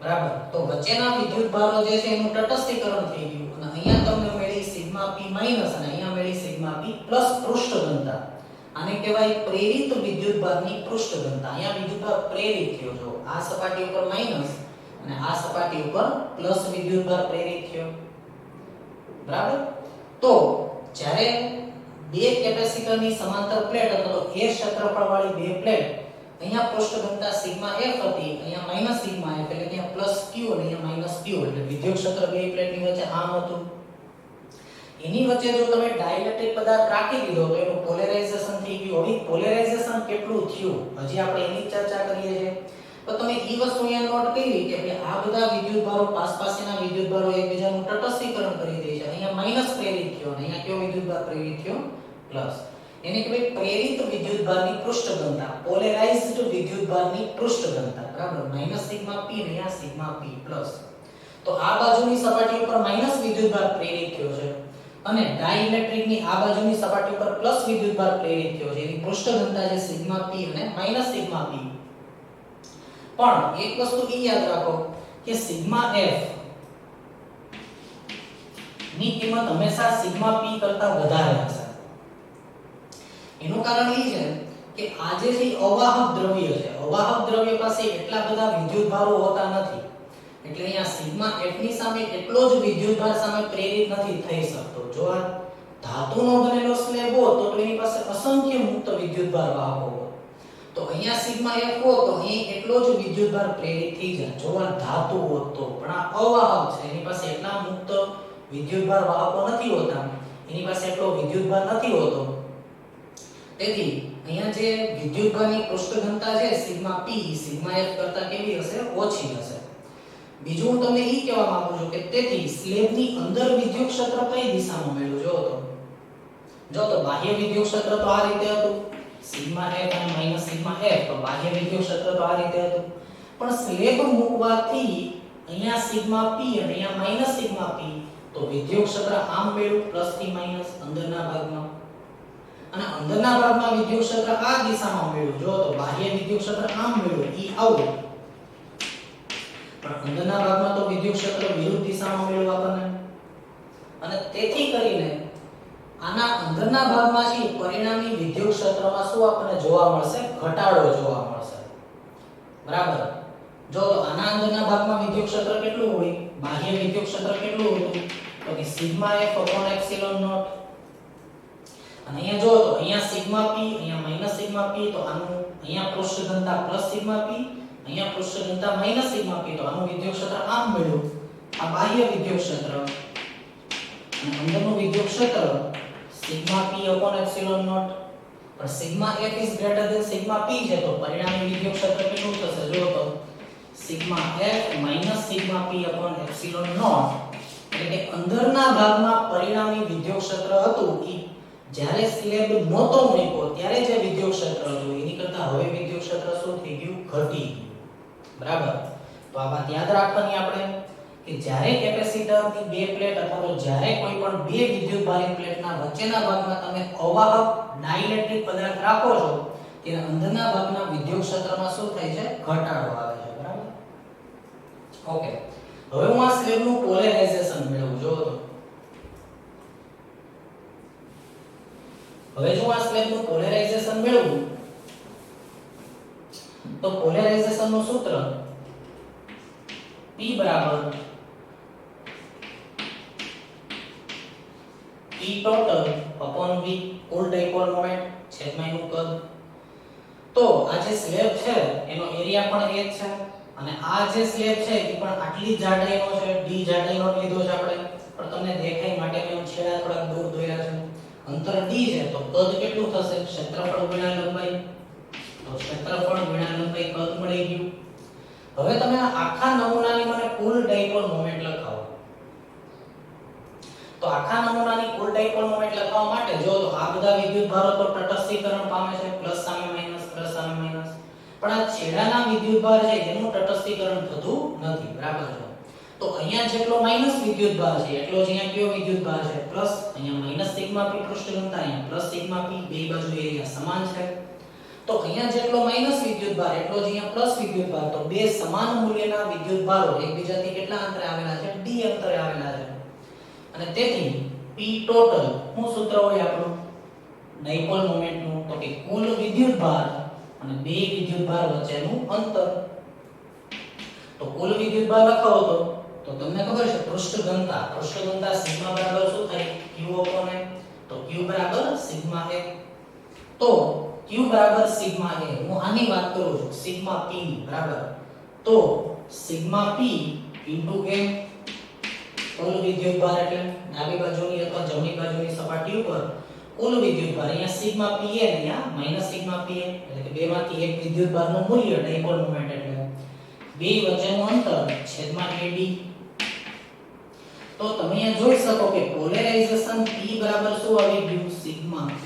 બરાબર, તો વચ્ચેના વિદ્યુતભારો જે છે એનું તટસ્થીકરણ થઈ ગયું અને અહીંયા તમને મળી સિગ્મા p માઈનસ અને અહીંયા મળી સિગ્મા p પ્લસ પૃષ્ઠ ઘનતા. આને કહેવાય પ્રેરિત વિદ્યુતભારની પૃષ્ઠ ઘનતા. અહીંયા વિદ્યુતભાર પ્રેરિત થયો, જો આ સપાટી ઉપર માઈનસ અને આ સપાટી ઉપર પ્લસ વિદ્યુતભાર પ્રેરિત થયો. બરાબર, તો જ્યારે બે કેપેસિટરની સમાંતર પ્લેટ અથવા તો a ક્ષેત્રફળવાળી બે પ્લેટ, અહીંયા પૃષ્ઠ ઘનતા સિગ્મા f હતી, અહીંયા માઈનસ સિગ્મા f, એટલે અહીંયા પ્લસ q અને અહીંયા માઈનસ q, એટલે વિદ્યુત ક્ષેત્ર બે પ્લેટની વચ્ચે આમ હતું. એની વચ્ચે જો તમે ડાઇલેક્ટ્રિક પદાર્થ રાખી દીધો તો એનું પોલેરાઇઝેશન થઈ ગયું. હવે પોલેરાઇઝેશન કેટલું થયું હજી આપણે એની ચર્ચા કરીએ છીએ. તો તમે ઈ વસ્તુ અહીંયા નોટ કરી કે આ બધા વિદ્યુતભારો પાસપાસના વિદ્યુતભારો એકબીજાનું તટસ્થીકરણ કરી દે છે. અહીંયા માઈનસ પ્રેરિત થયો અને અહીંયા કયો વિદ્યુતભાર પ્રેરિત થયો? પ્લસ. એને કહેવાય પ્રેરિત વિદ્યુતભારની પૃષ્ઠ ઘનતા, પોલેરાઇઝ્ડ વિદ્યુતભારની પૃષ્ઠ ઘનતા. બરાબર, માઈનસ સિગ્મા p અને અહીંયા સિગ્મા p પ્લસ. તો આ બાજુની સપાટી ઉપર માઈનસ વિદ્યુતભાર પ્રેરિત થયો છે અને ડાઇલેક્ટ્રિકની આ બાજુની સપાટી ઉપર પ્લસ વિદ્યુતભાર પ્રેરિત થયો છે. એની પૃષ્ઠ ઘનતા છે સિગ્મા p અને માઈનસ સિગ્મા p. પણ એક વસ્તુ એ યાદ રાખો કે સિગ્મા f ની કિંમત હંમેશા સિગ્મા p કરતા વધારે હશે. એનું કારણ એ છે કે આ જે અવાહક દ્રવ્ય છે, અવાહક દ્રવ્ય પાસે એટલા બધા વિદ્યુતભારો હોતા નથી, એટલે અહીંયા સિગ્મા f ની સામે એટલો જ વિદ્યુતભાર સામે પ્રેરિત નથી થઈ શકતો. જો આ ધાતુનો બનેલો સ્લેબ હોત તો એની પાસે અસંખ્ય મુક્ત વિદ્યુતભાર વાહકો હોત. તો અહીંયા સિગ્મા F હો તો અહીં એટલો જ વિદ્યુતભાર પ્રેરિત થઈ જાય. જો આ ધાતુ હોત તો, પણ આ અવાહક છે, એની પાસે એટલા મુક્ત વિદ્યુતભાર વાહકો નથી હોતા, એની પાસે એટલો વિદ્યુતભાર નથી હોતો. તેથી અહીંયા જે વિદ્યુતભારની પૃષ્ઠ ઘનતા છે સિગ્મા P સિગ્મા F કરતા કેવી હશે? ઓછી હશે. બીજું હું તમને ઈ કહેવા માંગુ છું કે તેથી સ્લેબની અંદર વિદ્યુત ક્ષેત્ર કઈ દિશામાં મેળવું? જો તો બાહ્ય વિદ્યુત ક્ષેત્ર તો આ રીતે હતું, સિગ્મા F અને માઈનસ સિગ્મા F, તો બાહ્ય વિદ્યુત ક્ષેત્ર તો આ રીતે હતું. પણ સ્લેબ મૂકવાથી અહીંયા સિગ્મા P અને અહીંયા માઈનસ સિગ્મા P, તો વિદ્યુત ક્ષેત્ર આમ મેળવું પ્લસ થી માઈનસ અંદરના ભાગમાં, અને અંદરના ભાગમાં વિદ્યુત ક્ષેત્ર આ દિશામાં મેળવું. જો તો બાહ્ય વિદ્યુત ક્ષેત્ર આમ મેળવું, ઈ આવું, પણ અંદરના ભાગમાં તો વિદ્યુત ક્ષેત્ર વિરુદ્ધ દિશામાં મેળવું આપણને. અને તેથી કરીને આના અંદરના ભાગમાં છે પરિણામી વિદ્યુત ક્ષેત્રમાં શું આપણને જોવા મળશે? ઘટાડો જોવા મળશે. બરાબર. જો તો આના અંદરના ભાગમાં વિદ્યુત ક્ષેત્ર કેટલું હોય? બાહ્ય વિદ્યુત ક્ષેત્ર કેટલું હતું? તો કે સિગ્મા F એપ્સિલોન નોટ. અને અહીંયા જો તો અહીંયા સિગ્મા P, અહીંયા માઈનસ સિગ્મા P, તો આનું અહીંયા પૃષ્ઠ ઘનતા પ્લસ સિગ્મા P, અહીંયા પૃષ્ઠ ઘનતા માઈનસ સિગ્મા P, તો આનું વિદ્યુત ક્ષેત્ર આમ મળ્યું. આ બાહ્ય વિદ્યુત ક્ષેત્ર અને અંદરનું વિદ્યુત ક્ષેત્ર સિગ્મા P એપ્સિલોન નોટ. પણ sigma F is greater than sigma P છે, તો પરિણામી વિદ્યુત ક્ષેત્ર કેટલું થશે? જો તો sigma F minus sigma P epsilon naught. એટલે કે અંદરના ભાગમાં પરિણામી વિદ્યુત ક્ષેત્ર હતું ઈ જ્યારે સ્લેબ નહોતો મૂક્યો ત્યારે જે વિદ્યુત ક્ષેત્ર હતું એની કરતા હવે વિદ્યુત ક્ષેત્ર શું થઈ ગયું? ઘટી ગયું. બરાબર. તો આ વાત યાદ રાખવાની આપણે કે જ્યારે કેપેસિટરની બે પ્લેટ અથવા તો જ્યારે કોઈ પણ બે વિદ્યુતભારી પ્લેટના વચ્ચેના ભાગમાં તમે અવાહક ડાઇલેક્ટ્રિક પદાર્થ રાખો છો ત્યારે અંદરના ભાગના વિદ્યુત ક્ષેત્રમાં શું થાય છે? ઘટાડો આવે છે. બરાબર. ઓકે. હવે હું આ સ્લેબનું પોલેરાઇઝેશન મેળવું. જો તો હવે જો આ સ્લેબનું પોલેરાઇઝેશન મેળવું તો પોલેરાઇઝેશનનું સૂત્ર P બરાબર P ટોટલ અપોન V કુલ ડાયપોલ મોમેન્ટ છેદમાં એનું કદ. તો આ જે સ્લેબ છે એનો એરિયા પણ એ જ છે અને આ જે સ્લેબ છે એ પણ આટલી જાડાઈનો છે, d જાડાઈનો લીધો છે આપણે, પણ તમને દેખાય માટે મેં છેડા થોડા દૂર દોર્યા છે. અંતર d છે તો કદ કેટલું થશે? ક્ષેત્રફળ ગુણ્યા લંબાઈ. તો ક્ષેત્રફળ ગુણ્યા લંબાઈ કદ મળી ગયું. હવે તમે આ આખા નમૂનાની મને કુલ ડાયપોલ મોમેન્ટ લખાવો. તો આખા નમૂનાની કુલ ડાયપોલ મોમેન્ટ લખવા માટે જો તો આ બધા વિદ્યુતભારો તો તટસ્થીકરણ પામે છે, પ્લસ સામે માઈનસ, પ્લસ સામે માઈનસ. પણ આ છેડાના વિદ્યુતભાર છે એનું તટસ્થીકરણ થતું નથી. બરાબર છે. તો અહીંયા જેટલો માઈનસ વિદ્યુતભાર છે એટલો જ અહીંયા કયો વિદ્યુતભાર છે? પ્લસ. અહીંયા માઈનસ સિગ્મા P પૃષ્ઠ ઘનતા, અહીંયા પ્લસ સિગ્મા P, બે બાજુ એરિયા સમાન છે. તો અહીંયા જેટલો માઈનસ વિદ્યુતભાર એટલો જ અહીંયા પ્લસ વિદ્યુતભાર. તો બે સમાન મૂલ્યના વિદ્યુતભારો એકબીજાથી કેટલા અંતરે આવેલા છે? d અંતરે આવેલા છે. અને તેથી P ટોટલ શું સૂત્ર હોય આપણું ડાયપોલ મોમેન્ટનું? તો કે કુલ વિદ્યુતભાર અને બે વિદ્યુતભાર વચ્ચેનું અંતર. તો કુલ વિદ્યુતભાર લખાવો તો તમને ખબર છે પૃષ્ઠ ઘનતા સિગ્મા બરાબર શું થાય? q upon a. તો q બરાબર સિગ્મા a. તો q બરાબર સિગ્મા a. હું આની વાત કરું છું સિગ્મા p બરાબર. તો સિગ્મા p into a કુલ વિદ્યુતભાર એટલે ડાબી બાજુની અથવા જમણી બાજુની સપાટી ઉપર કુલ વિદ્યુતભાર. અહીંયા સિગ્મા p અને અહીંયા માઈનસ સિગ્મા p એટલે કે બેમાંથી એક વિદ્યુતભારનું મૂલ્ય ડાયપોલ મોમેન્ટ એટલે બે વચ્ચેનું અંતર છેદમાં ad. તો તમે અહીંયા જોઈ શકો કે પોલેરાઇઝેશન P બરાબર શું આવી ગયું? Sigma P.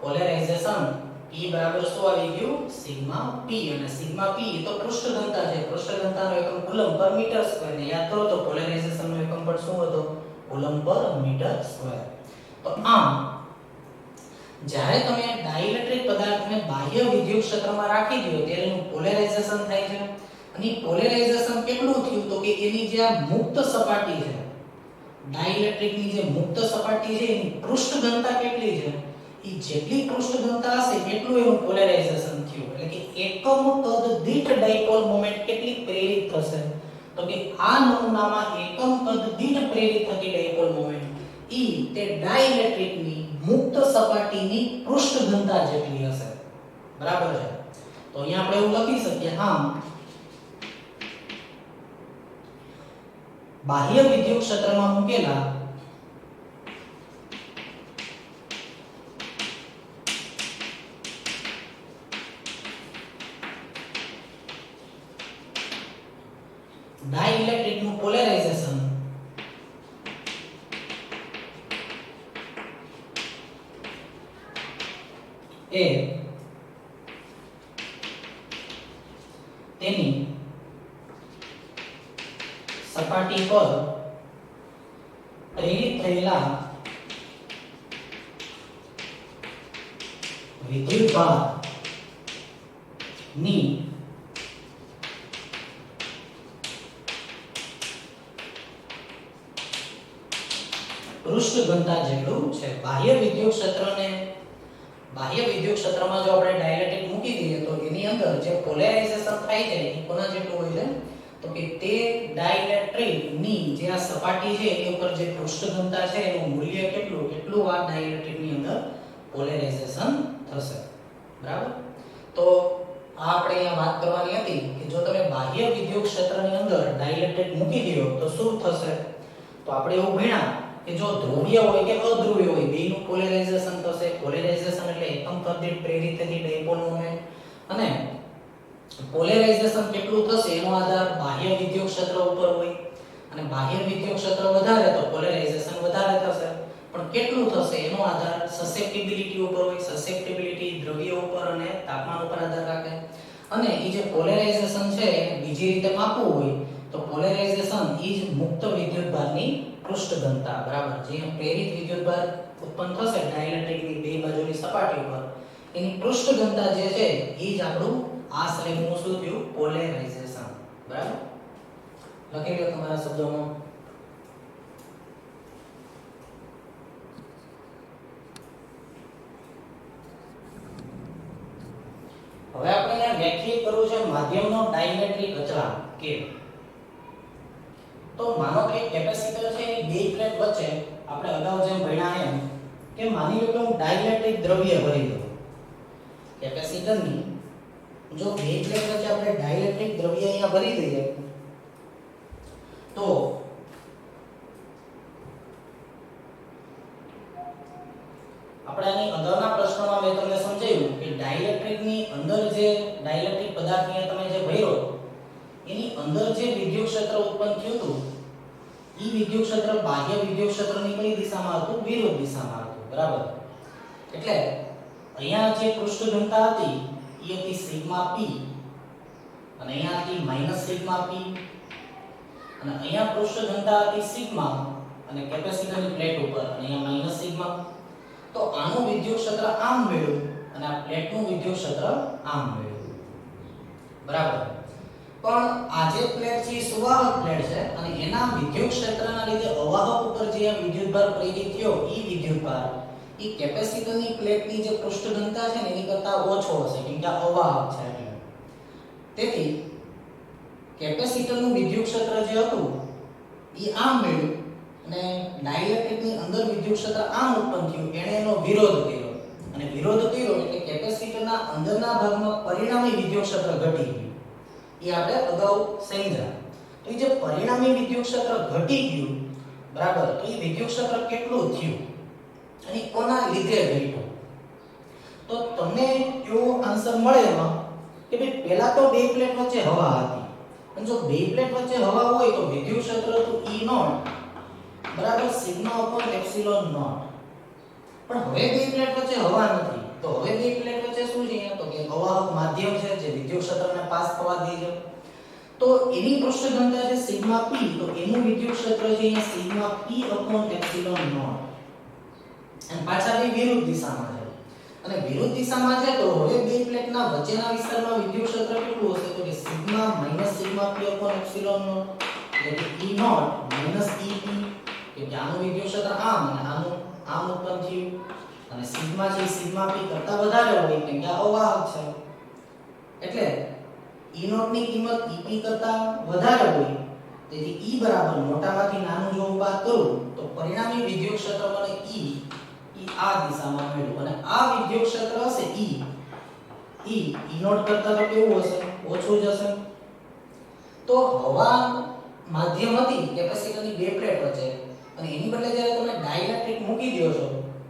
પોલેરાઇઝેશન P બરાબર શું આવી ગયું? Sigma P. અને સિગ્મા P તો પૃષ્ઠ ઘનતા છે. પૃષ્ઠ ઘનતાનો એકમ કુલમ પર મીટર સ્ક્વેર. ને યાદ કરો તો પોલેરાઇઝેશનનો એકમ પણ શું હતો? કુલમ પર મીટર સ્ક્વેર. તો આમ જ્યારે તમે ડાઇલેક્ટ્રિક પદાર્થને બાહ્ય વિદ્યુત ક્ષેત્રમાં રાખી દો ત્યારે એનું પોલેરાઇઝેશન થાય છે. અને પોલેરાઇઝેશન કેટલું થયું? તો કે એની જે મુક્ત સપાટી છે ડાઇલેક્ટ્રિકની જે મુક્ત સપાટી છે એની પૃષ્ઠ ઘનતા કેટલી છે? ઈ જેટલી પૃષ્ઠ ઘનતા હશે એટલું એનું પોલેરાઇઝેશન થયું. એટલે કે એકમ કદ દીઠ ડાયપોલ મોમેન્ટ કેટલી પ્રેરિત થશે? તો કે આ નમૂનામાં એકમ કદ દીઠ પ્રેરિત થતી ડાયપોલ મોમેન્ટ ઈ તે ડાઇલેક્ટ્રિકની મુક્ત સપાટીની પૃષ્ઠ ઘનતા જેટલી હશે બરાબર છે તો અહીંયા આપણે એવું લખી શકીએ આમ બાહ્ય વિદ્યુત ક્ષેત્રમાં મૂકેલા ડાઇલેક્ટ્રિક નું પોલેરાઇઝેશન એ તેની સપાટી પર પ્રેરિત થયેલા વિદ્યુતભાર ની પૃષ્ઠ ઘનતા જેટલું છે બાહ્ય વિદ્યુત ક્ષેત્રમાં જો આપણે ડાઇલેક્ટ્રિક મૂકી દઈએ તો એની અંદર જે પોલેરાઇઝેશન થાય છે એ કોના જેટલું હોય છે તો કે તે ડાઇલેક્ટ્રિક ની જે આ સપાટી છે એની ઉપર જે પૃષ્ઠ ઘનતા છે એનું મૂલ્ય કેટલું આ ડાઇલેક્ટ્રિક ની અંદર પોલેરાઇઝેશન થશે બરાબર તો આ આપણે અહીંયા વાત કરવાની હતી કે જો તમે બાહ્ય વિદ્યુત ક્ષેત્રની અંદર ડાઇલેક્ટ્રિક મૂકી દો તો શું થશે તો આપણે એવું ભણ્યા કે જો ધ્રુવીય હોય કે અધ્રુવીય હોય બેનું પોલેરાઇઝેશન થશે પોલેરાઇઝેશન એટલે એકમ તરફ પ્રેરિત થતી ડાયપોલ મોમેન્ટ અને પોલેરાઇઝેશન કેટલું થશે એનો આધાર બાહ્ય વિદ્યુત ક્ષેત્ર ઉપર હોય અને બાહ્ય વિદ્યુત ક્ષેત્ર વધારે તો પોલેરાઇઝેશન વધારે થશે પણ કેટલું થશે એનો આધાર સસેપ્ટિબિલિટી ઉપર હોય સસેપ્ટિબિલિટી દ્રવ્ય ઉપર અને તાપમાન ઉપર આધાર રાખે અને એ જે પોલેરાઇઝેશન છે બીજી રીતે માપવું હોય તો પોલેરાઇઝેશન એ જ મુક્ત વિદ્યુતભારની પૃષ્ઠ ઘનતા બરાબર જે પ્રેરિત વિદ્યુતભાર ઉત્પન્ન થશે ડાઇલેક્ટ્રિકની બે બાજુની સપાટી ઉપર એની પૃષ્ઠ ઘનતા જે છે એ જ આપણું આ શ્રેણીનું શું થયું પોલેરાઇઝેશન બરાબર લખી લો તમારા શબ્દોમાં હવે આપણે વ્યાખ્યાયિત કરવું છે માધ્યમનો ડાઇલેક્ટ્રિક અચળાંક કે તો માનો કે કેપેસિટર છે એ બે પ્લેટ વચ્ચે આપણે અગાઉ જેમ ભણ્યા એમ કે માની લો કે હું ડાઇલેક્ટ્રિક દ્રવ્ય ભરી દઉં કેપેસિટરની જો બે પ્લેટ વચ્ચે આપણે ડાઇલેક્ટ્રિક દ્રવ્ય અહીંયા ભરી દઈએ તો આપણે આની અગાઉના પ્રશ્નમાં મેં તમને સમજાવ્યું કે ડાઇલેક્ટ્રિકની અંદર જે ડાઇલેક્ટ્રિક પદાર્થ અહીંયા તમે જે ભર્યો એની અંદર જે વિદ્યુત ક્ષેત્ર ઉત્પન્ન થયું હતું ઈ વિદ્યુત ક્ષેત્ર બાહ્ય વિદ્યુત ક્ષેત્રની કઈ દિશામાં હતું વિરુદ્ધ દિશામાં હતું બરાબર એટલે અહીંયા જે પૃષ્ઠ ઘનતા હતી એ હતી સિગ્મા p અને અહીંયા હતી માઈનસ સિગ્મા p અને અહીંયા પૃષ્ઠ ઘનતા હતી સિગ્મા અને કેપેસિટરની પ્લેટ ઉપર અને અહીંયા માઈનસ સિગ્મા તો આનું વિદ્યુત ક્ષેત્ર આમ મેળવ્યું અને આ પ્લેટનું વિદ્યુત ક્ષેત્ર આમ મેળવ્યું બરાબર પણ આ જે પ્લેટ છે સુવાહક પ્લેટ છે અને એના વિદ્યુત ક્ષેત્રના લીધે અવાહક ઉપર જે વિદ્યુતભાર પ્રેરિત થયો ઈ વિદ્યુતભાર ઈ કેપેસિટરની પ્લેટની જે પૃષ્ઠ ઘનતા છે ને એની કરતા ઓછો હશે કેમ કે આ અવાહક છે એટલે તેથી કેપેસિટરનું વિદ્યુત ક્ષેત્ર જે હતું ઈ આમ મેળવ્યું અને ડાઇલેક્ટ્રિકની અંદર વિદ્યુત ક્ષેત્ર આમ ઉત્પન્ન થયું એણે એનો વિરોધ કર્યો અને વિરોધ કર્યો એટલે કેપેસિટરના અંદરના ભાગમાં પરિણામી વિદ્યુત ક્ષેત્ર ઘટી ગયું એ આપણે અગાઉ સમજ્યા તો એ જે પરિણામી વિદ્યુત ક્ષેત્ર ઘટી ગયું બરાબર તો એ વિદ્યુત ક્ષેત્ર કેટલું થયું અને કોના લીધે ઘટ્યું તો તમને એવો આન્સર મળે એમાં કે ભાઈ પહેલા તો બે પ્લેટ વચ્ચે હવા હતી અને જો બે પ્લેટ વચ્ચે હવા હોય તો વિદ્યુત ક્ષેત્ર તો E0 બરાબર સિગ્મા ઉપર એપ્સિલોન નોટ પણ હવે બે પ્લેટ વચ્ચે હવા નથી તો હવે બે પ્લેટ વચ્ચે શું છે તો કે અવાહક માધ્યમ છે જે વિદ્યુત ક્ષેત્રને પાસ થવા દે છે તો એની પૃષ્ઠ ઘનતા છે સિગ્મા p તો એનું વિદ્યુત ક્ષેત્ર છે અહીંયા સિગ્મા p એપ્સિલોન નોટ અને પાછા બે વિરુદ્ધ દિશામાં છે અને વિરુદ્ધ દિશામાં છે તો હવે બે પ્લેટના વચ્ચેના વિસ્તારમાં વિદ્યુત ક્ષેત્ર કેટલું હશે તો કે sigma sigma p epsilon naught એટલે કે E0 EP કે આનું વિદ્યુત ક્ષેત્ર આમ અને આનું આમ ઉત્પન્ન થયું અને સિગ્મા છે સિગ્મા p કરતા વધારે હોય કેમ કે આ અવાહક છે એટલે E0 ની કિંમત EP કરતા વધારે હોય તેથી E બરાબર મોટામાંથી નાનું જો હું બાદ કરું તો પરિણામી વિદ્યુત ક્ષેત્ર મને E ઈ આ દિશામાં મળ્યું અને આ વિદ્યુત ક્ષેત્ર હશે ઈ નોટ કરતા તો કેવું હશે ઓછું જ હશે તો હવા માધ્યમ હતી કેપેસિટરની બે પ્લેટ વચ્ચે અને એની બદલે જ્યારે તમે ડાઇલેક્ટ્રિક મૂકી દો છો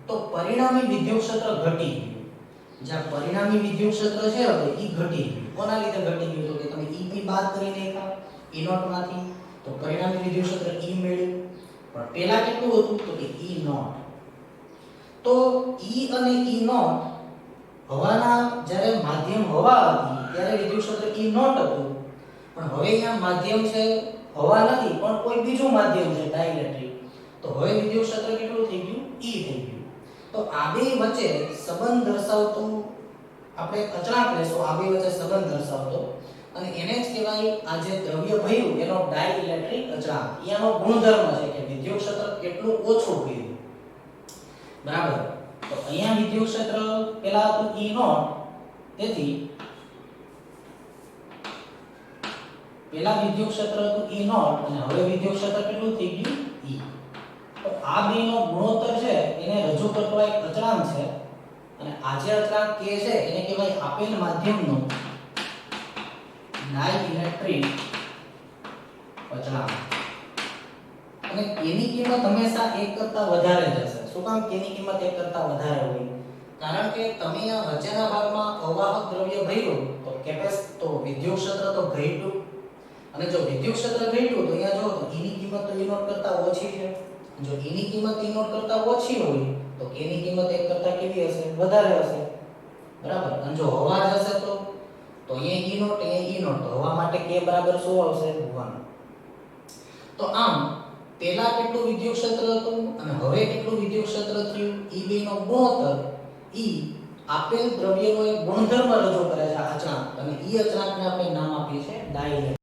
તો પરિણામી વિદ્યુત ક્ષેત્ર ઘટી ગયું જ્યાં પરિણામી વિદ્યુત ક્ષેત્ર છે હવે ઈ ઘટી ગયું કોના લીધે ઘટી ગયું તો કે તમે ઈ બી બાદ કરી નાખ્યા ઈ નોટ માંથી તો પરિણામી વિદ્યુત ક્ષેત્ર ઈ મળ્યું પણ પહેલા કેટલું હતું તો કે ઈ નોટ તો ઈ અને ઈ નોટ હવાના જ્યારે માધ્યમ હવા હતી ત્યારે વિદ્યુત ક્ષેત્ર ઈ નોટ હતું પણ હવે અહીંયા માધ્યમ છે હવા નથી પણ કોઈ બીજું માધ્યમ છે ડાઇલેક્ટ્રિક તો હવે વિદ્યુત ક્ષેત્ર કેટલું થઈ ગયું ઈ થઈ ગયું તો આ બે વચ્ચે સંબંધ દર્શાવતું આપણે અચળાંક લેશું આ બે વચ્ચે સંબંધ દર્શાવતો અને એને જ કહેવાય આ જે દ્રવ્ય ભર્યું એનો ડાઇલેક્ટ્રિક અચળાંક એનો ગુણધર્મ છે કે વિદ્યુત ક્ષેત્ર કેટલું ઓછું ભર્યું બરાબર તો અહીંયા વિદ્યુત ક્ષેત્ર પહેલા હતું E નોટ તેથી પહેલા વિદ્યુત ક્ષેત્ર હતું E નોટ અને હવે વિદ્યુત ક્ષેત્ર કેટલું થઈ ગયું E તો આ બેનો ગુણોત્તર છે એને રજૂ કરતો એક અચળાંક છે અને આ જે અચળાંક K છે એને કહેવાય આપેલ માધ્યમનો ડાઇલેક્ટ્રિક અચળાંક અને એની કિંમત હંમેશા 1 કરતા વધારે જ હશે શું કામ K ની કિંમત 1 કરતા વધારે હોય કારણ કે તમે આ વચ્ચેના ભાગમાં અવાહક દ્રવ્ય ભર્યું તો તો વિદ્યુત ક્ષેત્ર તો ઘટ્યું અને જો વિદ્યુત ક્ષેત્ર ઘટ્યું તો અહીંયા જો E ની કિંમત તો E નોટ કરતા ઓછી છે જો E ની કિંમત E નોટ કરતા ઓછી હોય તો K ની કિંમત 1 કરતા કેવી હશે વધારે હશે બરાબર અને જો હવા જ હશે તો અહીંયા E નોટ તો હવા માટે K બરાબર શું આવશે 1 તો આમ પહેલા કેટલું વિદ્યુત ક્ષેત્ર હતું અને હવે કેટલું વિદ્યુત ક્ષેત્ર થયું E બે નો ગુણોત્તર E આપેલ દ્રવ્યનો એક ગુણધર્મ રજૂ કરે છે અચળાંક અને E અચળાંકને આપણે નામ આપીએ છીએ ડાઇલેક્ટ્રિક